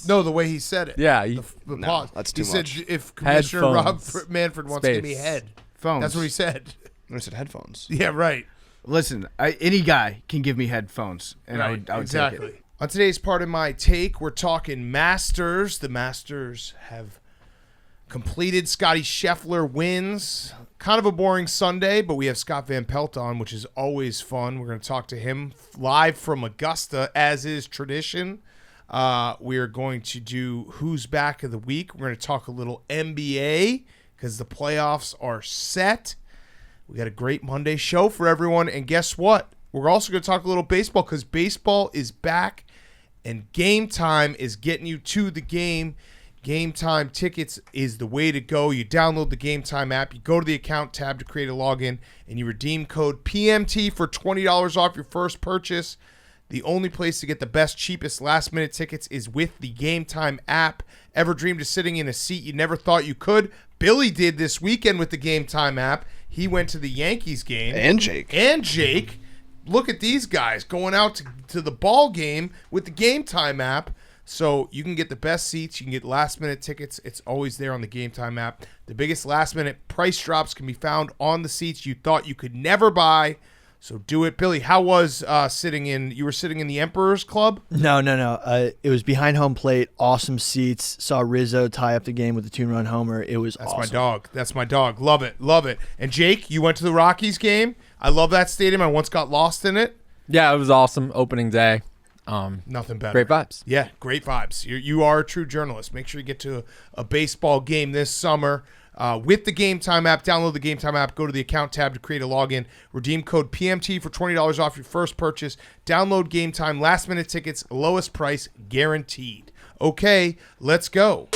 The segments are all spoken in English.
pause. No, the way he said it. Yeah. The No, pause. that's too he much. said if Commissioner Rob Headphones. Manfred wants to give me head. Phones. That's what he said. I said headphones. Yeah, right. Listen, any guy can give me headphones, and I would exactly. take it. On today's part of my take, we're talking Masters. The Masters have completed. Scottie Scheffler wins. Kind of a boring Sunday, but we have Scott Van Pelt on, which is always fun. We're going to talk to him live from Augusta, as is tradition. We are going to do Who's Back of the Week. We're going to talk a little NBA because the playoffs are set. We got a great Monday show for everyone. And guess what? We're also going to talk a little baseball because baseball is back and Game Time is getting you to the game. Game Time tickets is the way to go. You download the Game Time app, you go to the account tab to create a login, and you redeem code PMT for $20 off your first purchase. The only place to get the best, cheapest last-minute tickets is with the Game Time app. Ever dreamed of sitting in a seat you never thought you could? Billy did this weekend with the Game Time app. He went to the Yankees game. And Jake. Look at these guys going out to the ball game with the Game Time app. So you can get the best seats. You can get last-minute tickets. It's always there on the Game Time app. The biggest last-minute price drops can be found on the seats you thought you could never buy. So do it. Billy, how was you were sitting in the Emperor's Club? No. It was behind home plate. Awesome seats. Saw Rizzo tie up the game with a 2-run homer. It was awesome. That's my dog. Love it. And Jake, you went to the Rockies game. I love that stadium. I once got lost in it. Yeah, it was awesome. Opening day. Nothing better. Great vibes. Yeah, great vibes. You are a true journalist. Make sure you get to a baseball game this summer with the Game Time app. Download the Game Time app. Go to the account tab to create a login. Redeem code PMT for $20 off your first purchase. Download Game Time. Last minute tickets. Lowest price guaranteed. Okay, let's go.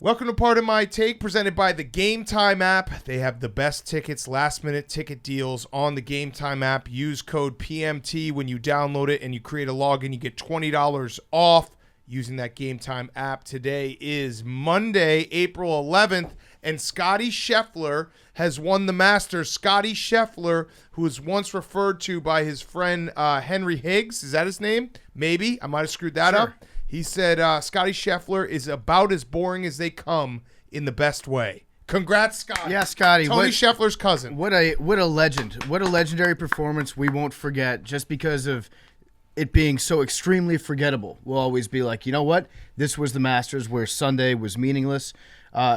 Welcome to Part of My Take, presented by the Game Time app. They have the best tickets, last-minute ticket deals on the Game Time app. Use code PMT when you download it and you create a login. You get $20 off using that Game Time app. Today is Monday, April 11th, and Scottie Scheffler has won the Masters. Scottie Scheffler, who was once referred to by his friend Henry Higgs. Is that his name? Maybe. I might have screwed that up. He said Scottie Scheffler is about as boring as they come in the best way. Congrats, Scottie. Yeah, Scottie. Tony Scheffler's cousin. What a legend. What a legendary performance we won't forget just because of it being so extremely forgettable. We'll always be like, you know what? This was the Masters where Sunday was meaningless.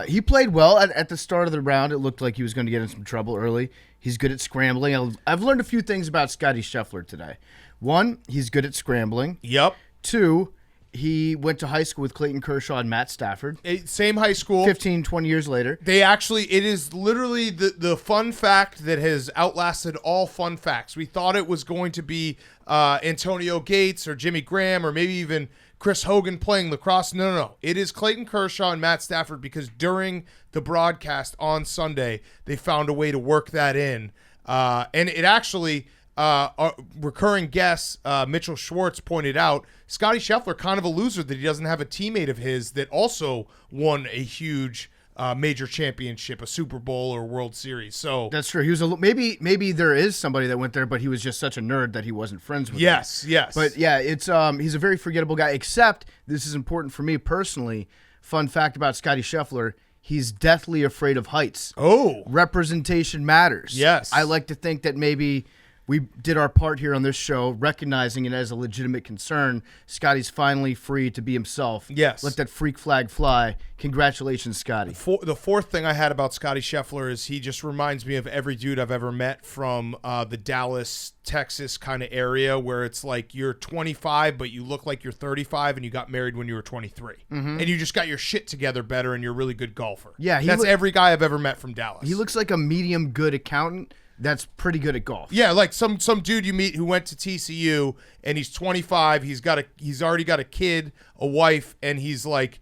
He played well at the start of the round. It looked like he was going to get in some trouble early. He's good at scrambling. I've learned a few things about Scottie Scheffler today. One, he's good at scrambling. Yep. Two, he went to high school with Clayton Kershaw and Matt Stafford. Same high school. 15, 20 years later. It is literally the fun fact that has outlasted all fun facts. We thought it was going to be Antonio Gates or Jimmy Graham or maybe even Chris Hogan playing lacrosse. No. It is Clayton Kershaw and Matt Stafford because during the broadcast on Sunday, they found a way to work that in. And it actually... our recurring guest, Mitchell Schwartz, pointed out Scottie Scheffler kind of a loser that he doesn't have a teammate of his that also won a huge major championship, a Super Bowl or World Series. So that's true. He was maybe there is somebody that went there, but he was just such a nerd that he wasn't friends with. Yes. But yeah, it's he's a very forgettable guy. Except this is important for me personally. Fun fact about Scottie Scheffler. He's deathly afraid of heights. Oh, representation matters. Yes, I like to think that maybe we did our part here on this show, recognizing it as a legitimate concern. Scottie's finally free to be himself. Yes. Let that freak flag fly. Congratulations, Scottie. The fourth thing I had about Scottie Scheffler is he just reminds me of every dude I've ever met from the Dallas, Texas kind of area where it's like you're 25, but you look like you're 35 and you got married when you were 23. Mm-hmm. And you just got your shit together better and you're a really good golfer. Yeah. That's every guy I've ever met from Dallas. He looks like a medium good accountant that's pretty good at golf. Yeah, like some dude you meet who went to TCU and he's 25. He's already got a kid, a wife, and he's like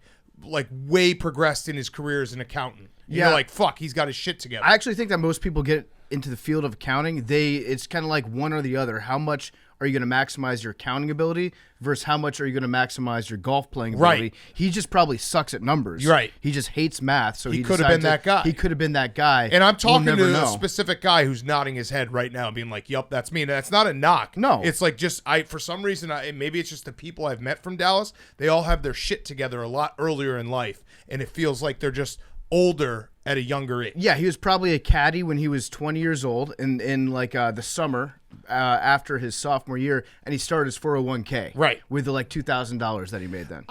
way progressed in his career as an accountant. You're like, fuck, he's got his shit together. I actually think that most people get into the field of accounting, it's kind of like one or the other. How much are you going to maximize your counting ability versus how much are you going to maximize your golf playing ability. Right. He just probably sucks at numbers. Right. He just hates math. So He he could have been decided that guy. He could have been that guy. And I'm We'll talking never to know. a specific guy who's nodding his head right now, being like, "Yup, that's me." And that's not a knock. No. It's like just for some reason, maybe it's just the people I've met from Dallas. They all have their shit together a lot earlier in life, and it feels like they're just older at a younger age. Yeah, he was probably a caddy when he was 20 years old in like the summer after his sophomore year, and he started his 401k. Right. With the like $2,000 that he made then.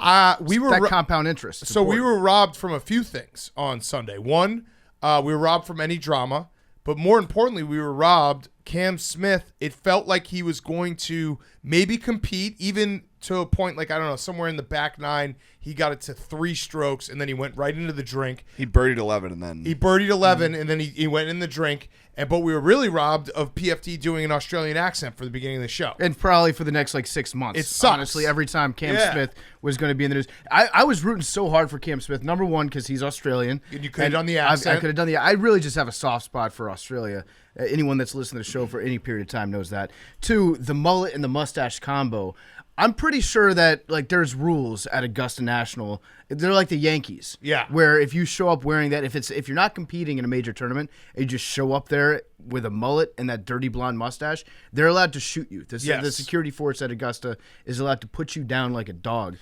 We were that compound interest. It's So we important. were robbed from a few things on Sunday. One, we were robbed from any drama, but more importantly, we were robbed. Cam Smith, it felt like he was going to maybe compete, even to a point like, I don't know, somewhere in the back nine, he got it to 3 strokes, and then he went right into the drink. He birdied 11 and then He birdied 11, and then he went in the drink. But we were really robbed of PFT doing an Australian accent for the beginning of the show. And probably for the next like 6 months. It sucks. Honestly, every time Cam Yeah. Smith was going to be in the news. I was rooting so hard for Cam Smith. Number one, because he's Australian. And you could have done the I accent. could have done the I really just have a soft spot for Australia. Anyone that's listened to the show for any period of time knows that. 2, the mullet and the mustache combo. I'm pretty sure that like there's rules at Augusta National. They're like the Yankees. Yeah. Where if you show up wearing that, if you're not competing in a major tournament and you just show up there with a mullet and that dirty blonde mustache, they're allowed to shoot you. The Yes. security force at Augusta is allowed to put you down like a dog.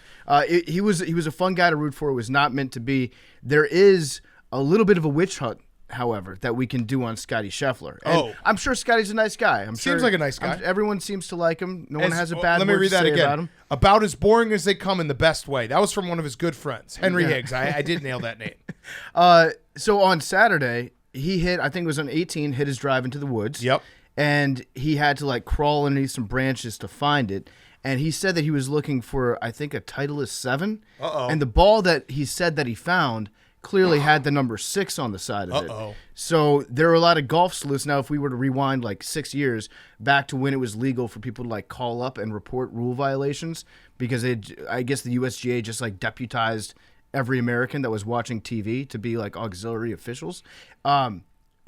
He was a fun guy to root for. It was not meant to be. There is a little bit of a witch hunt, however, that we can do on Scottie Scheffler. And I'm sure Scotty's a nice guy. Seems like a nice guy. Everyone seems to like him. No one has a bad Let me word read to that say again. about him. About as boring as they come in the best way. That was from one of his good friends, Henry Yeah. Higgs. I did nail that name. So on Saturday, he hit, I think it was on 18, hit his drive into the woods. Yep. And he had to like crawl underneath some branches to find it. And he said that he was looking for, I think, a Titleist 7. Uh-oh. And the ball that he said that he found clearly had the number 6 on the side of Uh-oh. it. So there are a lot of golf sleuths. Now, if we were to rewind like 6 years back to when it was legal for people to like call up and report rule violations, because I guess the USGA just like deputized every American that was watching TV to be like auxiliary officials.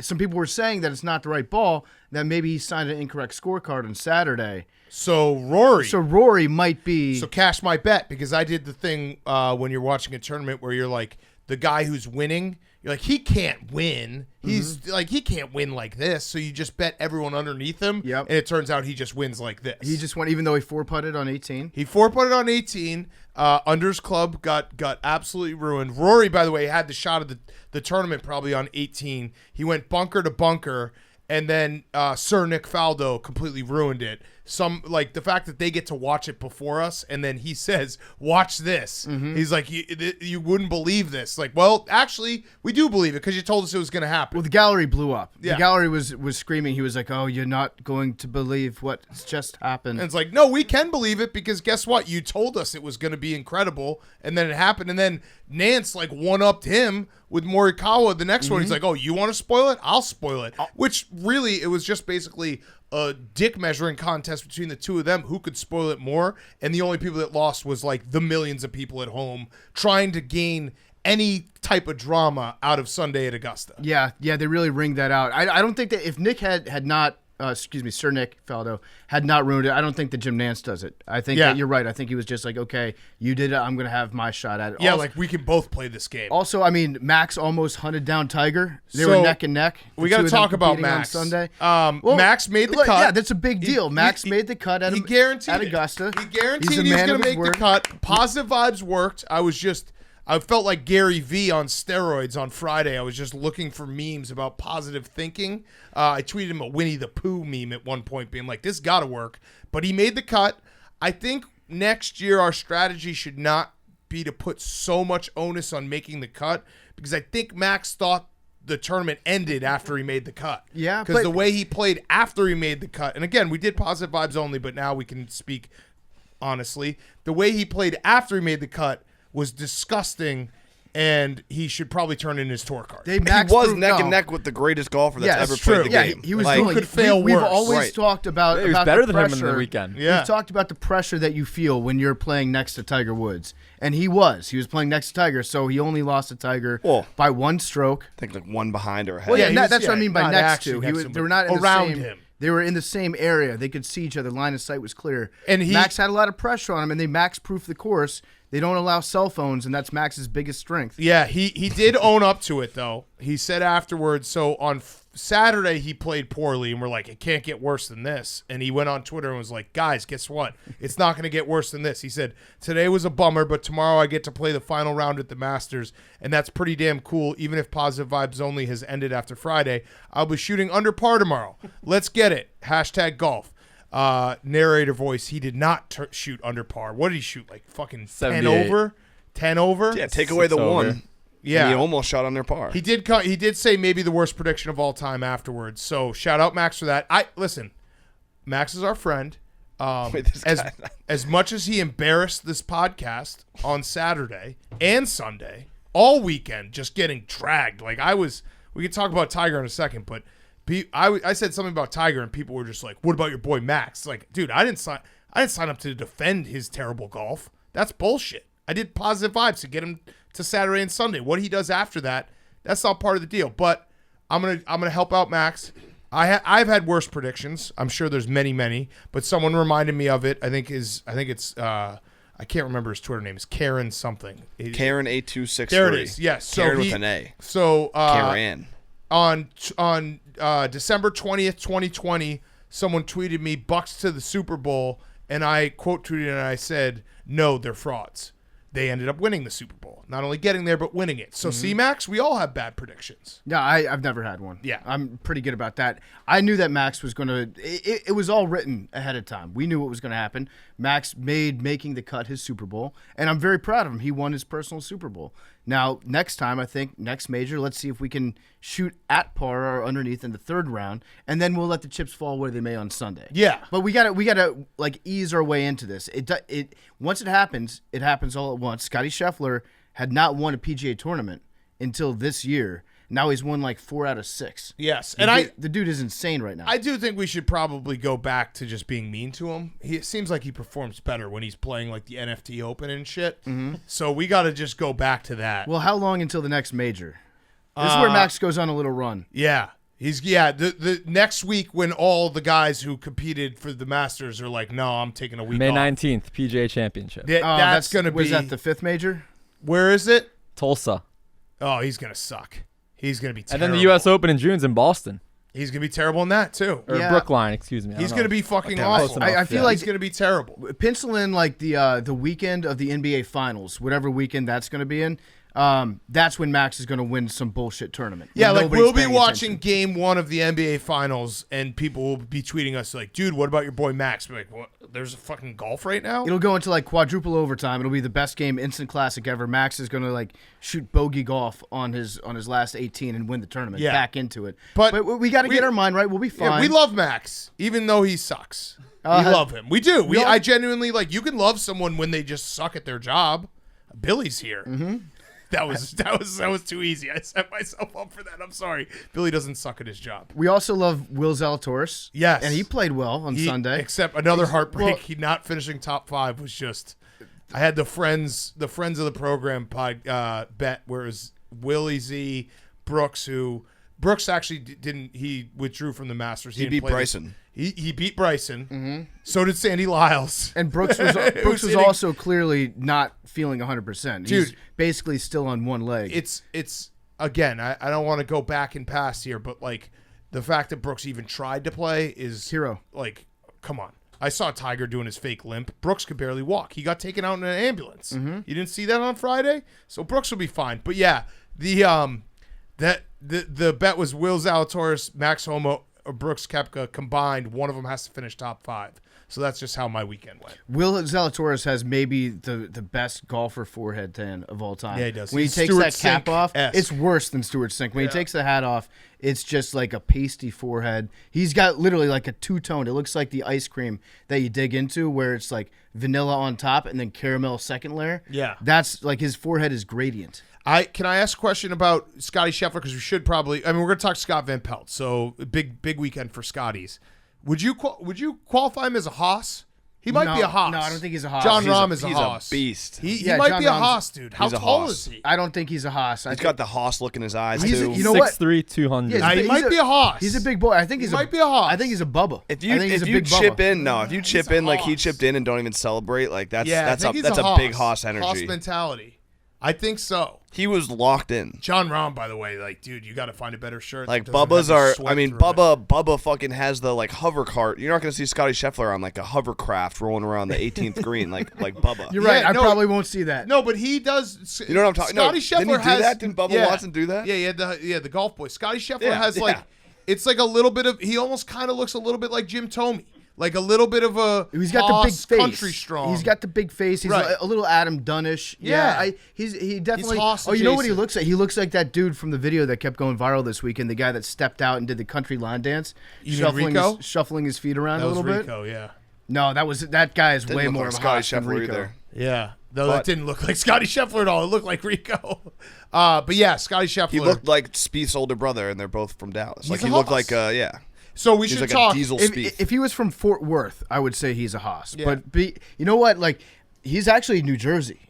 Some people were saying that it's not the right ball, that maybe he signed an incorrect scorecard on Saturday. So Rory might be... So cash my bet, because I did the thing when you're watching a tournament where you're like, the guy who's winning, you're like, he can't win. He's like, he can't win like this. So you just bet everyone underneath him. Yep. And it turns out he just wins like this. He just went, even though he 4-putted on 18. He 4-putted on 18. Unders club got absolutely ruined. Rory, by the way, had the shot of the tournament probably on 18. He went bunker to bunker, and then Sir Nick Faldo completely ruined it. Some like the fact that they get to watch it before us, and then he says, "Watch this." He's like, "You wouldn't believe this." Like, well, actually, we do believe it because you told us it was going to happen. Well, the gallery blew up. Yeah. The gallery was screaming. He was like, "Oh, you're not going to believe what's just happened." And it's like, no, we can believe it because guess what? You told us it was going to be incredible, and then it happened. And then Nance like one-upped him with Morikawa the next one. He's like, oh, you want to spoil it? I'll spoil it. Which really, it was just basically a dick measuring contest between the two of them, who could spoil it more. And the only people that lost was like the millions of people at home trying to gain any type of drama out of Sunday at Augusta. Yeah, they really ringed that out. I don't think that if Nick had not, Sir Nick Faldo had not ruined it, I don't think that Jim Nance does it. I think that you're right. I think he was just like, okay, you did it, I'm going to have my shot at it. Yeah, Also, like we can both play this game. Also, I mean, Max almost hunted down Tiger. They So, were neck and neck. We got to talk about Max Max. on Sunday. Max made the cut. Yeah, that's a big deal. Max made the cut at He guaranteed at it. Augusta. He guaranteed He's a he was man going of to his make the word. cut. Positive vibes worked. I felt like Gary V on steroids on Friday. I was just looking for memes about positive thinking. I tweeted him a Winnie the Pooh meme at one point being like, this got to work. But he made the cut. I think next year our strategy should not be to put so much onus on making the cut, because I think Max thought the tournament ended after he made the cut. Yeah, because but- the way he played after he made the cut, and again, we did positive vibes only, but now we can speak honestly. The way he played after he made the cut was disgusting, and he should probably turn in his tour card. He was neck and neck with the greatest golfer that's Yeah, ever that's played true. the Yeah, game. he was Like, doing. could fail We've worse. always Right. talked about He was about better the than him in pressure. the weekend. Yeah. We've talked about the pressure that you feel when you're playing next to Tiger Woods, and he was playing next to Tiger, so he only lost to Tiger Well, by one stroke. I think like one behind or ahead. Well, yeah, he was- that's what I mean by not next actually to. next to him, They were but not in around the same, him. They were in the same area. They could see each other. Line of sight was clear. And Max had a lot of pressure on him, and they max-proofed the course. They don't allow cell phones, and that's Max's biggest strength. Yeah, he did own up to it, though. He said afterwards, so on Saturday he played poorly, and we're like, it can't get worse than this. And he went on Twitter and was like, guys, guess what? It's not going to get worse than this. He said, today was a bummer, but tomorrow I get to play the final round at the Masters, and that's pretty damn cool, even if Positive Vibes Only has ended after Friday. I'll be shooting under par tomorrow. Let's get it. #golf. Narrator voice, he did not shoot under par. What did he shoot? Like fucking 10 over? 10 over? Yeah, take away the over. one. Yeah. And he almost shot under par. He did say maybe the worst prediction of all time afterwards. So shout out Max for that. Listen, Max is our friend. Wait, this guy. As much as he embarrassed this podcast on Saturday and Sunday, all weekend, just getting dragged. Like we could talk about Tiger in a second, but I said something about Tiger, and people were just like, "What about your boy Max?" Like, dude, I didn't sign up to defend his terrible golf. That's bullshit. I did Positive Vibes to get him to Saturday and Sunday. What he does after that, that's not part of the deal. But I'm gonna help out Max. I've had worse predictions. I'm sure there's many, but someone reminded me of it. I think it's I can't remember his Twitter name. It's Karen something. Karen 8263. There it is. Yes. So Karen with an A. So Karen. on December 20th, 2020, someone tweeted me Bucks to the Super Bowl, and I quote tweeted and I said, "No, they're frauds." They ended up winning the Super Bowl. Not only getting there, but winning it. So, see, Max, we all have bad predictions. Yeah, I've never had one. Yeah. I'm pretty good about that. I knew that Max was going to – it was all written ahead of time. We knew what was going to happen. Max made making the cut his Super Bowl, and I'm very proud of him. He won his personal Super Bowl. Now, next time, I think, next major, let's see if we can shoot at par or underneath in the third round, and then we'll let the chips fall where they may on Sunday. Yeah. But we gotta like ease our way into this. Once it happens all at once. Scottie Scheffler had not won a PGA tournament until this year. Now he's won like 4 out of 6. Yes. The dude is insane right now. I do think we should probably go back to just being mean to him. It seems like he performs better when he's playing like the NFT Open and shit. Mm-hmm. So we got to just go back to that. Well, how long until the next major? This is where Max goes on a little run. Yeah. The next week when all the guys who competed for the Masters are like, no, I'm taking a week May off. 19th, PGA Championship. That's going to be. Was that the 5th major? Where is it? Tulsa. Oh, he's going to suck. He's going to be And terrible. then the U.S. Open in June's in Boston. He's going to be terrible in that, too. Or Yeah. Brookline, excuse me. He's going to be fucking Close awful. enough, I feel yeah. like He's going to be terrible. pencil in like the weekend of the NBA Finals, whatever weekend that's going to be in. That's when Max is going to win some bullshit tournament. Yeah, like Nobody's we'll be paying watching attention. game 1 of the NBA Finals, and people will be tweeting us like, dude, what about your boy Max? We're like, what? There's a fucking golf right now? It'll go into like quadruple overtime. It'll be the best game, instant classic ever. Max is going to like shoot bogey golf on his last 18 and win the tournament. Yeah. Back into it. But we got to get our mind right. We'll be fine. Yeah, we love Max, even though he sucks. We love him. We do. I genuinely like. You can love someone when they just suck at their job. Billy's here. Mm-hmm. That was too easy. I set myself up for that. I'm sorry. Billy doesn't suck at his job. We also love Will Zalatoris. Yes. And he played well on Sunday. Except another heartbreak. Well- He not finishing top 5 was just. I had the friends of the program bet where it was Willie Z, Brooks, who Brooks actually didn't. He withdrew from the Masters. He didn't beat play Bryson. He beat Bryson. Mm-hmm. So did Sandy Lyles. And Brooks was also clearly not feeling 100%. He's Dude. basically still on one leg. It's again. I don't want to go back and past here, but like the fact that Brooks even tried to play is Hero. Like, come on. I saw Tiger doing his fake limp. Brooks could barely walk. He got taken out in an ambulance. Mm-hmm. You didn't see that on Friday, so Brooks will be fine. But yeah, the bet was Will Zalatoris, Max Homa, or Brooks Koepka combined. One of them has to finish top 5. So that's just how my weekend went. Will Zalatoris has maybe the best golfer forehead tan of all time. Yeah, he does. When He's he takes Stewart that cap off, Sink-esque. it's worse than Stewart Sink. When he takes the hat off, it's just like a pasty forehead. He's got literally like a two-tone. It looks like the ice cream that you dig into where it's like vanilla on top and then caramel second layer. Yeah. That's like his forehead is gradient. Can I ask a question about Scottie Scheffler? Because we should probably. I mean, we're going to talk Scott Van Pelt. So big weekend for Scotties. Would you qualify him as a hoss? He might be a Haas. No, I don't think he's a Haas. John Rahm is a He's Haas. a beast. He Yeah, might John be a Rahm's- Haas, dude. How he's a tall Haas. is he? I don't think he's a Haas. He's got the Haas look in his eyes He's a- too. you know what? 6'3", 200. Yeah, He might be a Haas. He's a big boy. I think he's might be a Haas. I think he's a Bubba. If I you think he's if a you big chip Bubba. in, no, if you chip a in like he Haas. chipped in and don't even celebrate, like that's Yeah, I that's think he's a big Haas energy. Haas mentality. I think so. He was locked in. John Rahm, by the way, like, dude, you got to find a better shirt. Like that doesn't Bubba's have to are. sweat I mean, through it. Bubba fucking has the like hover cart. You're not gonna see Scottie Scheffler on like a hovercraft rolling around the 18th green like Bubba. You're right. Yeah, I no, probably won't see that. No, but he does. You know what I'm talking? Scottie No, Scheffler didn't he do has that? Didn't Bubba Watson do that? Yeah, the golf boy. Scottie Scheffler Yeah, has yeah. like, it's like a little bit of. He almost kind of looks a little bit like Jim Thome, like a little bit of a. He's got the big Haas face. country strong. He's got the big face. He's Right. a little Adam Dunnish. Yeah. He definitely. Haas Oh, you know what he adjacent. looks like? He looks like that dude from the video that kept going viral this weekend. The guy that stepped out and did the country line dance, You mean Rico? shuffling his feet around that a was little bit. Rico, yeah. No, that guy is Didn't way look more like of a Scottie Haas than Scheffler Rico. either. Yeah. No, that But- didn't look like Scottie Scheffler at all. It looked like Rico. But yeah, Scottie Scheffler. He looked like Spieth's older brother, and they're both from Dallas. Like He's he a looked Haas. like yeah. So we He's should like talk. a diesel If, Spieth. if he was from Fort Worth, I would say he's a Haas. Yeah. But you know what? Like, he's actually New Jersey.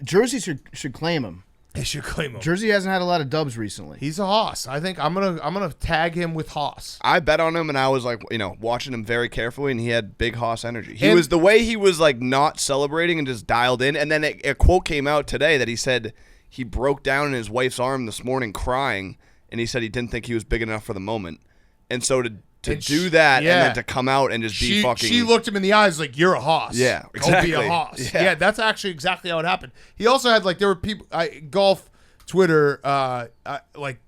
Jersey should claim him. They should claim him. Jersey hasn't had a lot of dubs recently. He's a Haas. I think I'm gonna tag him with Haas. I bet on him, and I was like, watching him very carefully, and he had big Haas energy. He And- was the way he was like not celebrating and just dialed in. And then a quote came out today that he said he broke down in his wife's arm this morning crying, and he said he didn't think he was big enough for the moment. And so to And do she- that yeah. and then to come out and just be fucking She looked him in the eyes like, you're a Haas. Yeah, Go exactly. be a Haas. Yeah. Yeah, that's actually exactly how it happened. He also had like, there were people, golf Twitter, like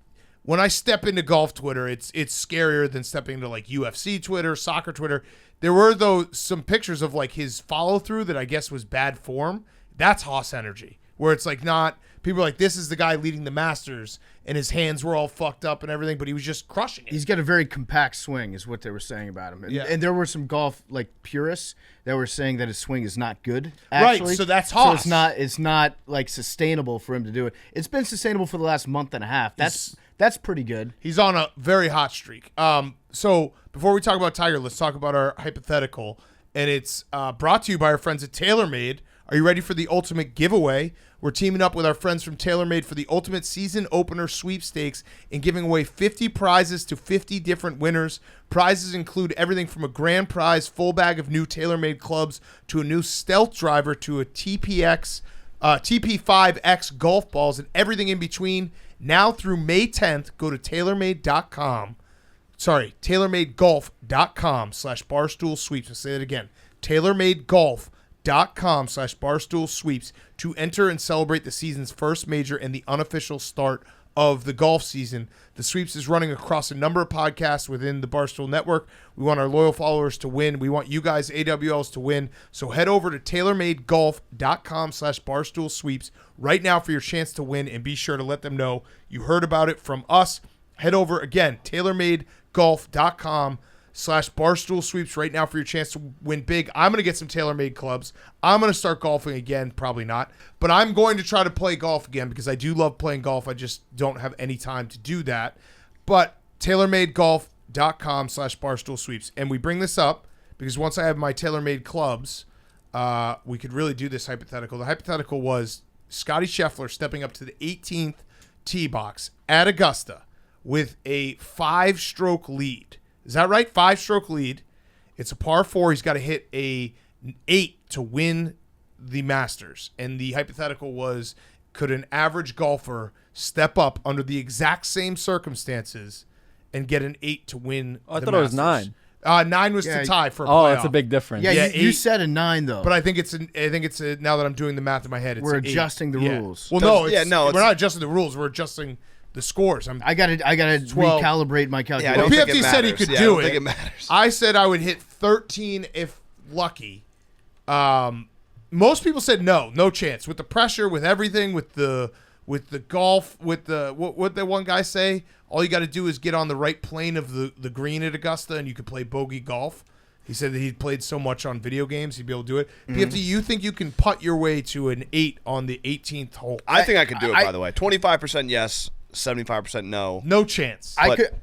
when I step into golf Twitter, it's scarier than stepping into like UFC Twitter, soccer Twitter. There were though some pictures of like his follow through that I guess was bad form. That's Haas energy, where it's like not people are like, this is the guy leading the Masters and his hands were all fucked up and everything, but he was just crushing it. He's got a very compact swing, is what they were saying about him. And, Yeah. and there were some golf like purists that were saying that his swing is not good. Right, Actually. so that's So Haas. it's not like sustainable for him to do it. It's been sustainable for the last month and a half. That's pretty good. He's on a very hot streak. So before we talk about Tiger, let's talk about our hypothetical. And it's brought to you by our friends at TaylorMade. Are you ready for the ultimate giveaway? We're teaming up with our friends from TaylorMade for the ultimate season opener sweepstakes and giving away 50 prizes to 50 different winners. Prizes include everything from a grand prize full bag of new TaylorMade clubs to a new stealth driver to a TP5X golf balls and everything in between. Now through May 10th, go to TaylorMade.com. Sorry, TaylorMadeGolf.com/Barstool Sweeps. I'll say that again. TaylorMadeGolf.com/Barstool Sweeps to enter and celebrate the season's first major and the unofficial start of the golf season. The Sweeps is running across a number of podcasts within the Barstool Network. We want our loyal followers to win. We want you guys, AWLs, to win. So head over to TaylorMadeGolf.com/Barstool Sweeps right now for your chance to win, and be sure to let them know you heard about it from us. Head over again, TaylorMadeGolf.com/Barstool Sweeps right now for your chance to win big. I'm going to get some TaylorMade clubs. I'm going to start golfing again. Probably not. But I'm going to try to play golf again because I do love playing golf. I just don't have any time to do that. But TaylorMadeGolf.com/Barstool Sweeps. And we bring this up because once I have my TaylorMade clubs, we could really do this hypothetical. The hypothetical was Scottie Scheffler stepping up to the 18th tee box at Augusta with a 5-stroke lead. Is that right? 5-stroke lead. It's a par 4. He's got to hit an 8 to win the Masters. And the hypothetical was, could an average golfer step up under the exact same circumstances and get an 8 to win I the thought it was Masters? 9. 9 was to tie for a Oh, playoff. that's a big difference. Yeah, Yeah, you 8. said a 9 though. But I think it's now that I'm doing the math in my head, it's We're an 8. adjusting the Yeah. rules. Well, no, Yeah, no, we're it's- not adjusting the rules. We're adjusting the scores. I gotta 12. recalibrate my Yeah, I calculation. don't think PFT it said he matters. could Yeah, do I don't it. think it matters. I said I would hit 13 if lucky. Most people said no chance. With the pressure, with everything, with the golf, with the what did one guy say? All you got to do is get on the right plane of the green at Augusta, and you could play bogey golf. He said that he'd played so much on video games, he'd be able to do it. PFT, you think you can putt your way to an 8 on the 18th hole? I think I could do it. By the way, 25% yes, 75% no. No chance. I But could do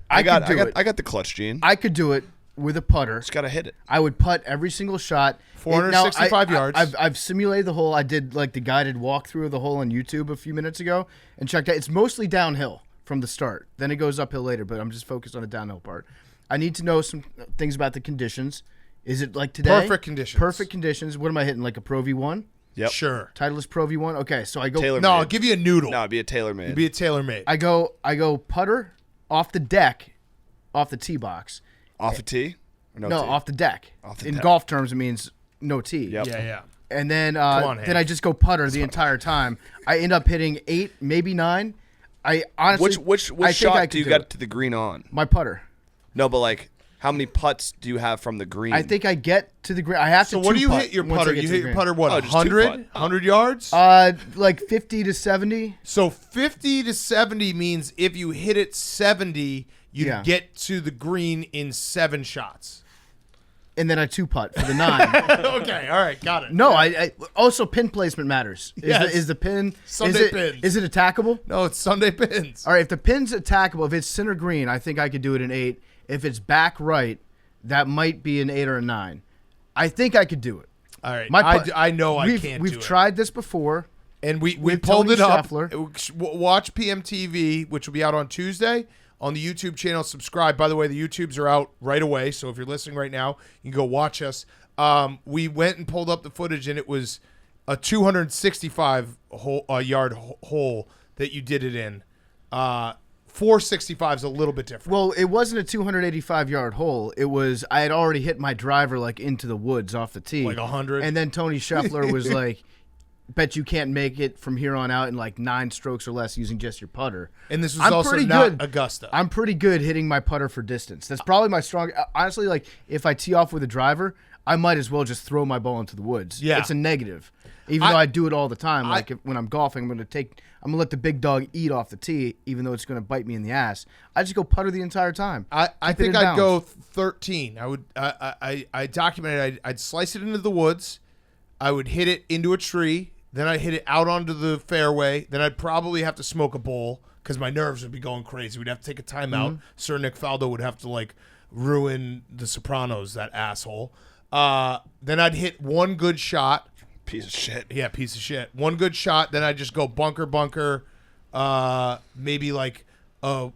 it. I got the clutch gene. I could do it. with a putter. Just gotta hit it. I would putt every single shot. 465 yards. I've simulated the hole. I did like the guided walkthrough of the hole on YouTube a few minutes ago and checked out. It's mostly downhill from the start. Then it goes uphill later, but I'm just focused on the downhill part. I need to know some things about the conditions. Is it like today? Perfect conditions. Perfect conditions. What am I hitting? Like a Pro V1? Yep. Sure. Titleist Pro V1? Okay, so I go. TaylorMade. No, I'll give you a noodle. No, it'd be a TaylorMade. It'd be a TaylorMade. I go putter off the deck, off the tee box. Off a tee? Or no No, tee? off the deck. Off the In deck. golf terms, it means no tee. Yep. Yeah. And then on, then Hank. I just go putter the entire time. I end up hitting 8, maybe 9. I honestly Which I think I shot could do you do get it. to the green on? My putter. No, but like, how many putts do you have from the green? I think I get to the green. I have So to. what do you two-putt hit your once I putter? get You to hit the your green. putter, what, Oh, just 100? two-putt. 100 yards? Like 50 to 70. So 50 to 70 means if you hit it 70, you'd Yeah. get to the green in 7 shots. And then I 2-putt for the 9. Okay, all right, got it. No, I also pin placement matters. Yes. Is the pin Sunday pins. Is it attackable? No, it's Sunday pins. All right, if the pin's attackable, if it's center green, I think I could do it in 8. If it's back right, that might be an 8 or a 9. I think I could do it. All right, My putt- I know I can't We've do it. tried this before. And we with pulled Tony it up. Scheffler. Watch PMTV, which will be out on Tuesday on the YouTube channel. Subscribe. By the way, the YouTubes are out right away, so if you're listening right now, you can go watch us. We went and pulled up the footage, and it was a 265 yard hole that you did it in. 465 is a little bit different. Well, it wasn't a 285-yard hole. It was I had already hit my driver like into the woods off the tee. Like 100? And then Tony Scheffler was like, bet you can't make it from here on out in like 9 strokes or less using just your putter. And this was I'm also pretty not good. Augusta. I'm pretty good hitting my putter for distance. That's probably my strong. Honestly, like if I tee off with a driver, I might as well just throw my ball into the woods. Yeah. It's a negative. Even though I do it all the time. Like when I'm golfing, I'm going to let the big dog eat off the tee, even though it's going to bite me in the ass. I just go putter the entire time. I Keep it think in I'd go bounds. 13. I documented. I'd slice it into the woods. I would hit it into a tree. Then I'd hit it out onto the fairway. Then I'd probably have to smoke a bowl because my nerves would be going crazy. We'd have to take a timeout. Sir Nick Faldo would have to like ruin The Sopranos, that asshole. Then I'd hit one good shot. Piece of shit. Yeah, piece of shit. One good shot. Then I'd just go bunker. Maybe like a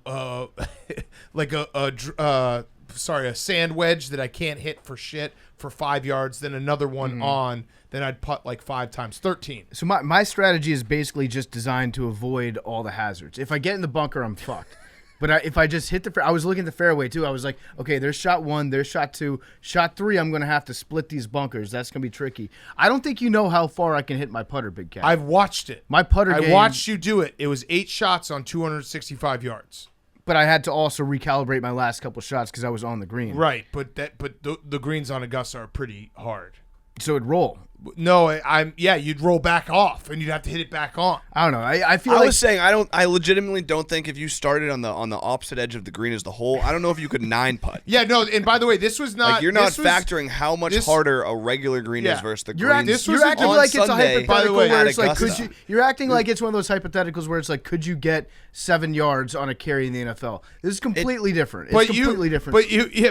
sand wedge that I can't hit for shit for 5 yards. Then another one on. Then I'd putt like 5 times. 13. So my strategy is basically just designed to avoid all the hazards. If I get in the bunker, I'm fucked. But if I just hit I was looking at the fairway too. I was like, okay, there's shot 1, there's shot 2, shot 3. I'm going to have to split these bunkers. That's going to be tricky. I don't think you know how far I can hit my putter, Big Cat. I've watched it. My putter I game, watched you do it. It was 8 shots on 265 yards. but I had to also recalibrate my last couple shots because I was on the green. Right, but the greens on Augusta are pretty hard. So it'd roll. No, you'd roll back off and you'd have to hit it back on. I don't know. I feel I like was saying I legitimately don't think if you started on the opposite edge of the green as the hole, I don't know if you could 9-putt. Yeah, no, and by the way, this was not Like you're not this was- factoring how much this- harder a regular green Yeah. is versus the You're, green. act- this you're was acting on like it's a Sunday, hypothetical by the way, where at it's like, Augusta. you're acting like it's one of those hypotheticals where it's like, could you get 7 yards on a carry in the NFL? This is completely different. It's completely different.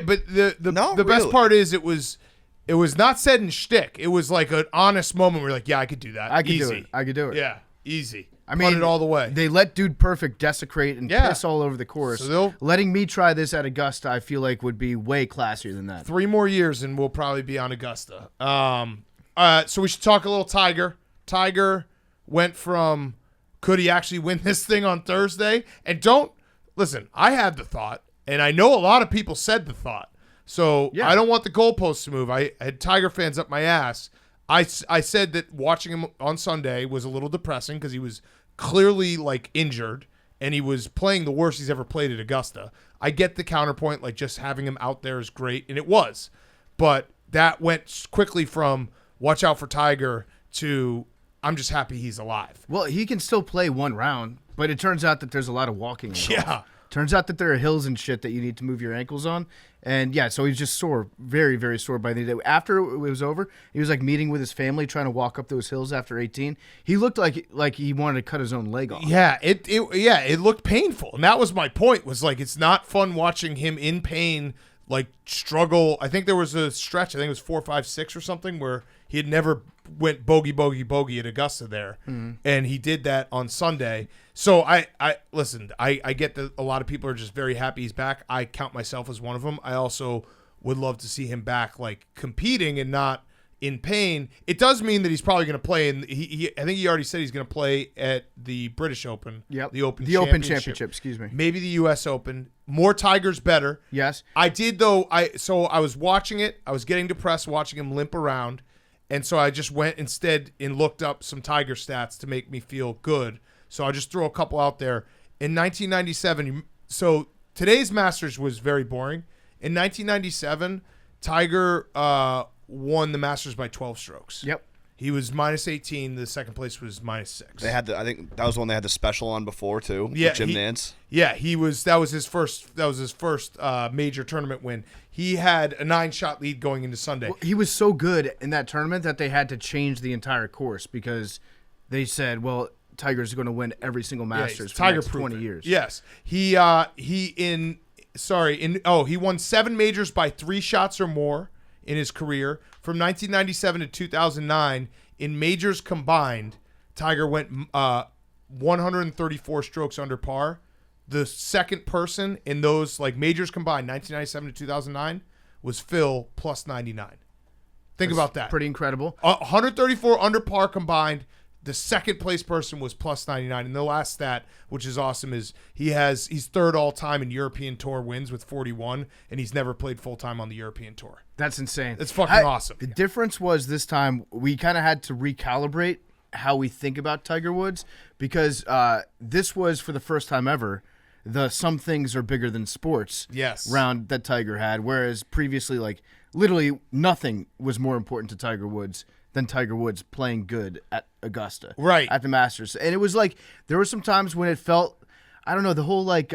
But the Not the best really. part is it was not said in shtick. It was like an honest moment where you're like, yeah, I could do that. I could Easy. do it. I could do it. Yeah, easy. I mean, Putt it all the way. They let Dude Perfect desecrate and Yeah. piss all over the course. So they'll- Letting me try this at Augusta, I feel like would be way classier than that. 3 more years and we'll probably be on Augusta. So we should talk a little Tiger. Tiger went from could he actually win this thing on Thursday? And listen, I had the thought, and I know a lot of people said the thought. So Yeah. I don't want the goalposts to move. I had Tiger fans up my ass. I said that watching him on Sunday was a little depressing because he was clearly like injured and he was playing the worst he's ever played at Augusta. I get the counterpoint, like just having him out there is great, and it was. But that went quickly from watch out for Tiger to I'm just happy he's alive. Well, he can still play one round, but it turns out that there's a lot of walking. involved. Yeah. Turns out that there are hills and shit that you need to move your ankles on. And yeah, so he's just sore, very, very sore by the end of the day. After it was over, he was like meeting with his family, trying to walk up those hills after 18. He looked like he wanted to cut his own leg off. Yeah, it looked painful. And that was my point, was like it's not fun watching him in pain like struggle. I think there was a stretch. I think it was 4, 5, 6 or something where he had never went bogey at Augusta there, and he did that on Sunday. So I listen. I get that a lot of people are just very happy he's back. I count myself as one of them. I also would love to see him back, like competing and not in pain. It does mean that he's probably going to play, and I think he already said he's going to play at the British Open. Yep. The Open Open Championship. Excuse me. Maybe the U.S. Open. More Tiger's better. Yes. I did though. I was watching it. I was getting depressed watching him limp around, and so I just went instead and looked up some Tiger stats to make me feel good. So I'll just throw a couple out there. In 1997, so today's Masters was very boring. In 1997, Tiger won the Masters by 12 strokes. Yep. He was minus 18. The second place was minus 6. They had I think that was the one they had the special on before too. Yeah, with Jim Nantz. Yeah, that was his first major tournament win. He had a 9-shot lead going into Sunday. Well, he was so good in that tournament that they had to change the entire course because they said, well, Tiger's going to win every single Masters for the next 20 years. Yes. He won 7 majors by 3 shots or more in his career. From 1997 to 2009, in majors combined, Tiger went 134 strokes under par. The second person in those like majors combined, 1997 to 2009, was Phil plus 99. Think about that. Pretty incredible. 134 under par combined. The second place person was plus 99. And the last stat, which is awesome, is he's third all time in European Tour wins with 41, and he's never played full time on the European Tour. That's insane. It's fucking awesome. The difference was this time we kind of had to recalibrate how we think about Tiger Woods because this was for the first time ever the some things are bigger than sports round that Tiger had, whereas previously like literally nothing was more important to Tiger Woods than Tiger Woods playing good at Augusta. Right. At the Masters. And it was like, there were some times when it felt, I don't know, the whole like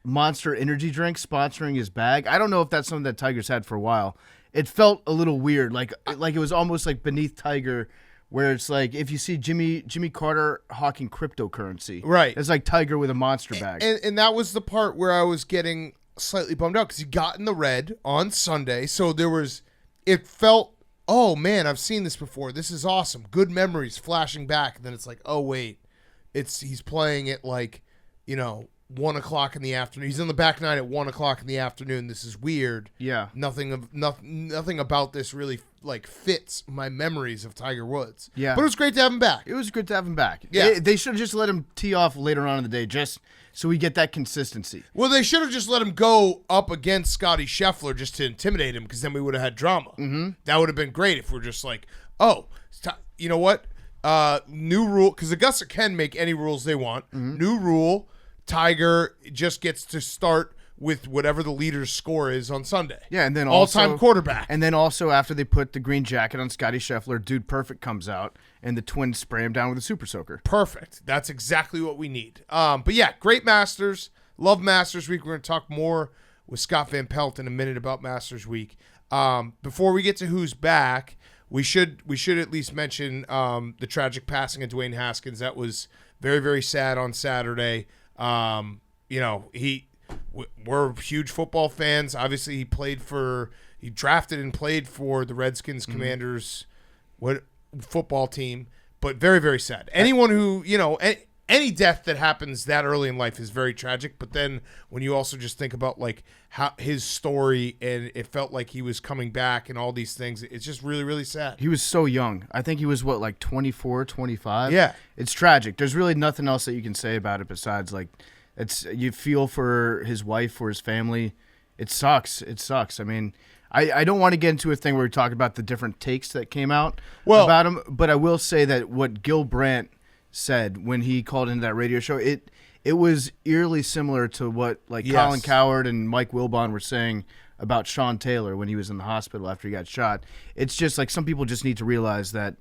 Monster energy drink sponsoring his bag. I don't know if that's something that Tiger's had for a while. It felt a little weird. Like it was almost like beneath Tiger, where it's like if you see Jimmy Carter hawking cryptocurrency. Right. It's like Tiger with a Monster bag. And that was the part where I was getting slightly bummed out because he got in the red on Sunday. So it felt, oh man, I've seen this before. This is awesome. Good memories flashing back. And then it's like, oh wait, he's playing at like, 1 o'clock in the afternoon. He's in the back nine at 1 o'clock in the afternoon. This is weird. Yeah. Nothing about this really like fits my memories of Tiger Woods. Yeah. But it was great to have him back. It was good to have him back. Yeah. They should have just let him tee off later on in the day just so we get that consistency. Well, they should have just let him go up against Scottie Scheffler just to intimidate him because then we would have had drama. Mm-hmm. That would have been great if we're just like, oh, you know what? New rule, because Augusta can make any rules they want. Mm-hmm. New rule, Tiger just gets to start with whatever the leader's score is on Sunday. Yeah, and then all-time quarterback. And then also after they put the green jacket on Scottie Scheffler, Dude Perfect comes out, and the Twins spray him down with a Super Soaker. Perfect. That's exactly what we need. But yeah, great Masters. Love Masters Week. We're going to talk more with Scott Van Pelt in a minute about Masters Week. Before we get to who's back, we should at least mention the tragic passing of Dwayne Haskins. That was very, very sad on Saturday. We're huge football fans. Obviously, he drafted and played for the Redskins Commanders football team, but very, very sad. Anyone who, any death that happens that early in life is very tragic. But then when you also just think about like how his story and it felt like he was coming back and all these things, it's just really, really sad. He was so young. I think he was 24, 25. Yeah. It's tragic. There's really nothing else that you can say about it besides like you feel for his wife, for his family. It sucks. I mean, I don't want to get into a thing where we talk about the different takes that came out about him, but I will say that what Gil Brandt said when he called into that radio show, it was eerily similar to what Colin Cowherd and Mike Wilbon were saying about Sean Taylor when he was in the hospital after he got shot. It's just like some people just need to realize that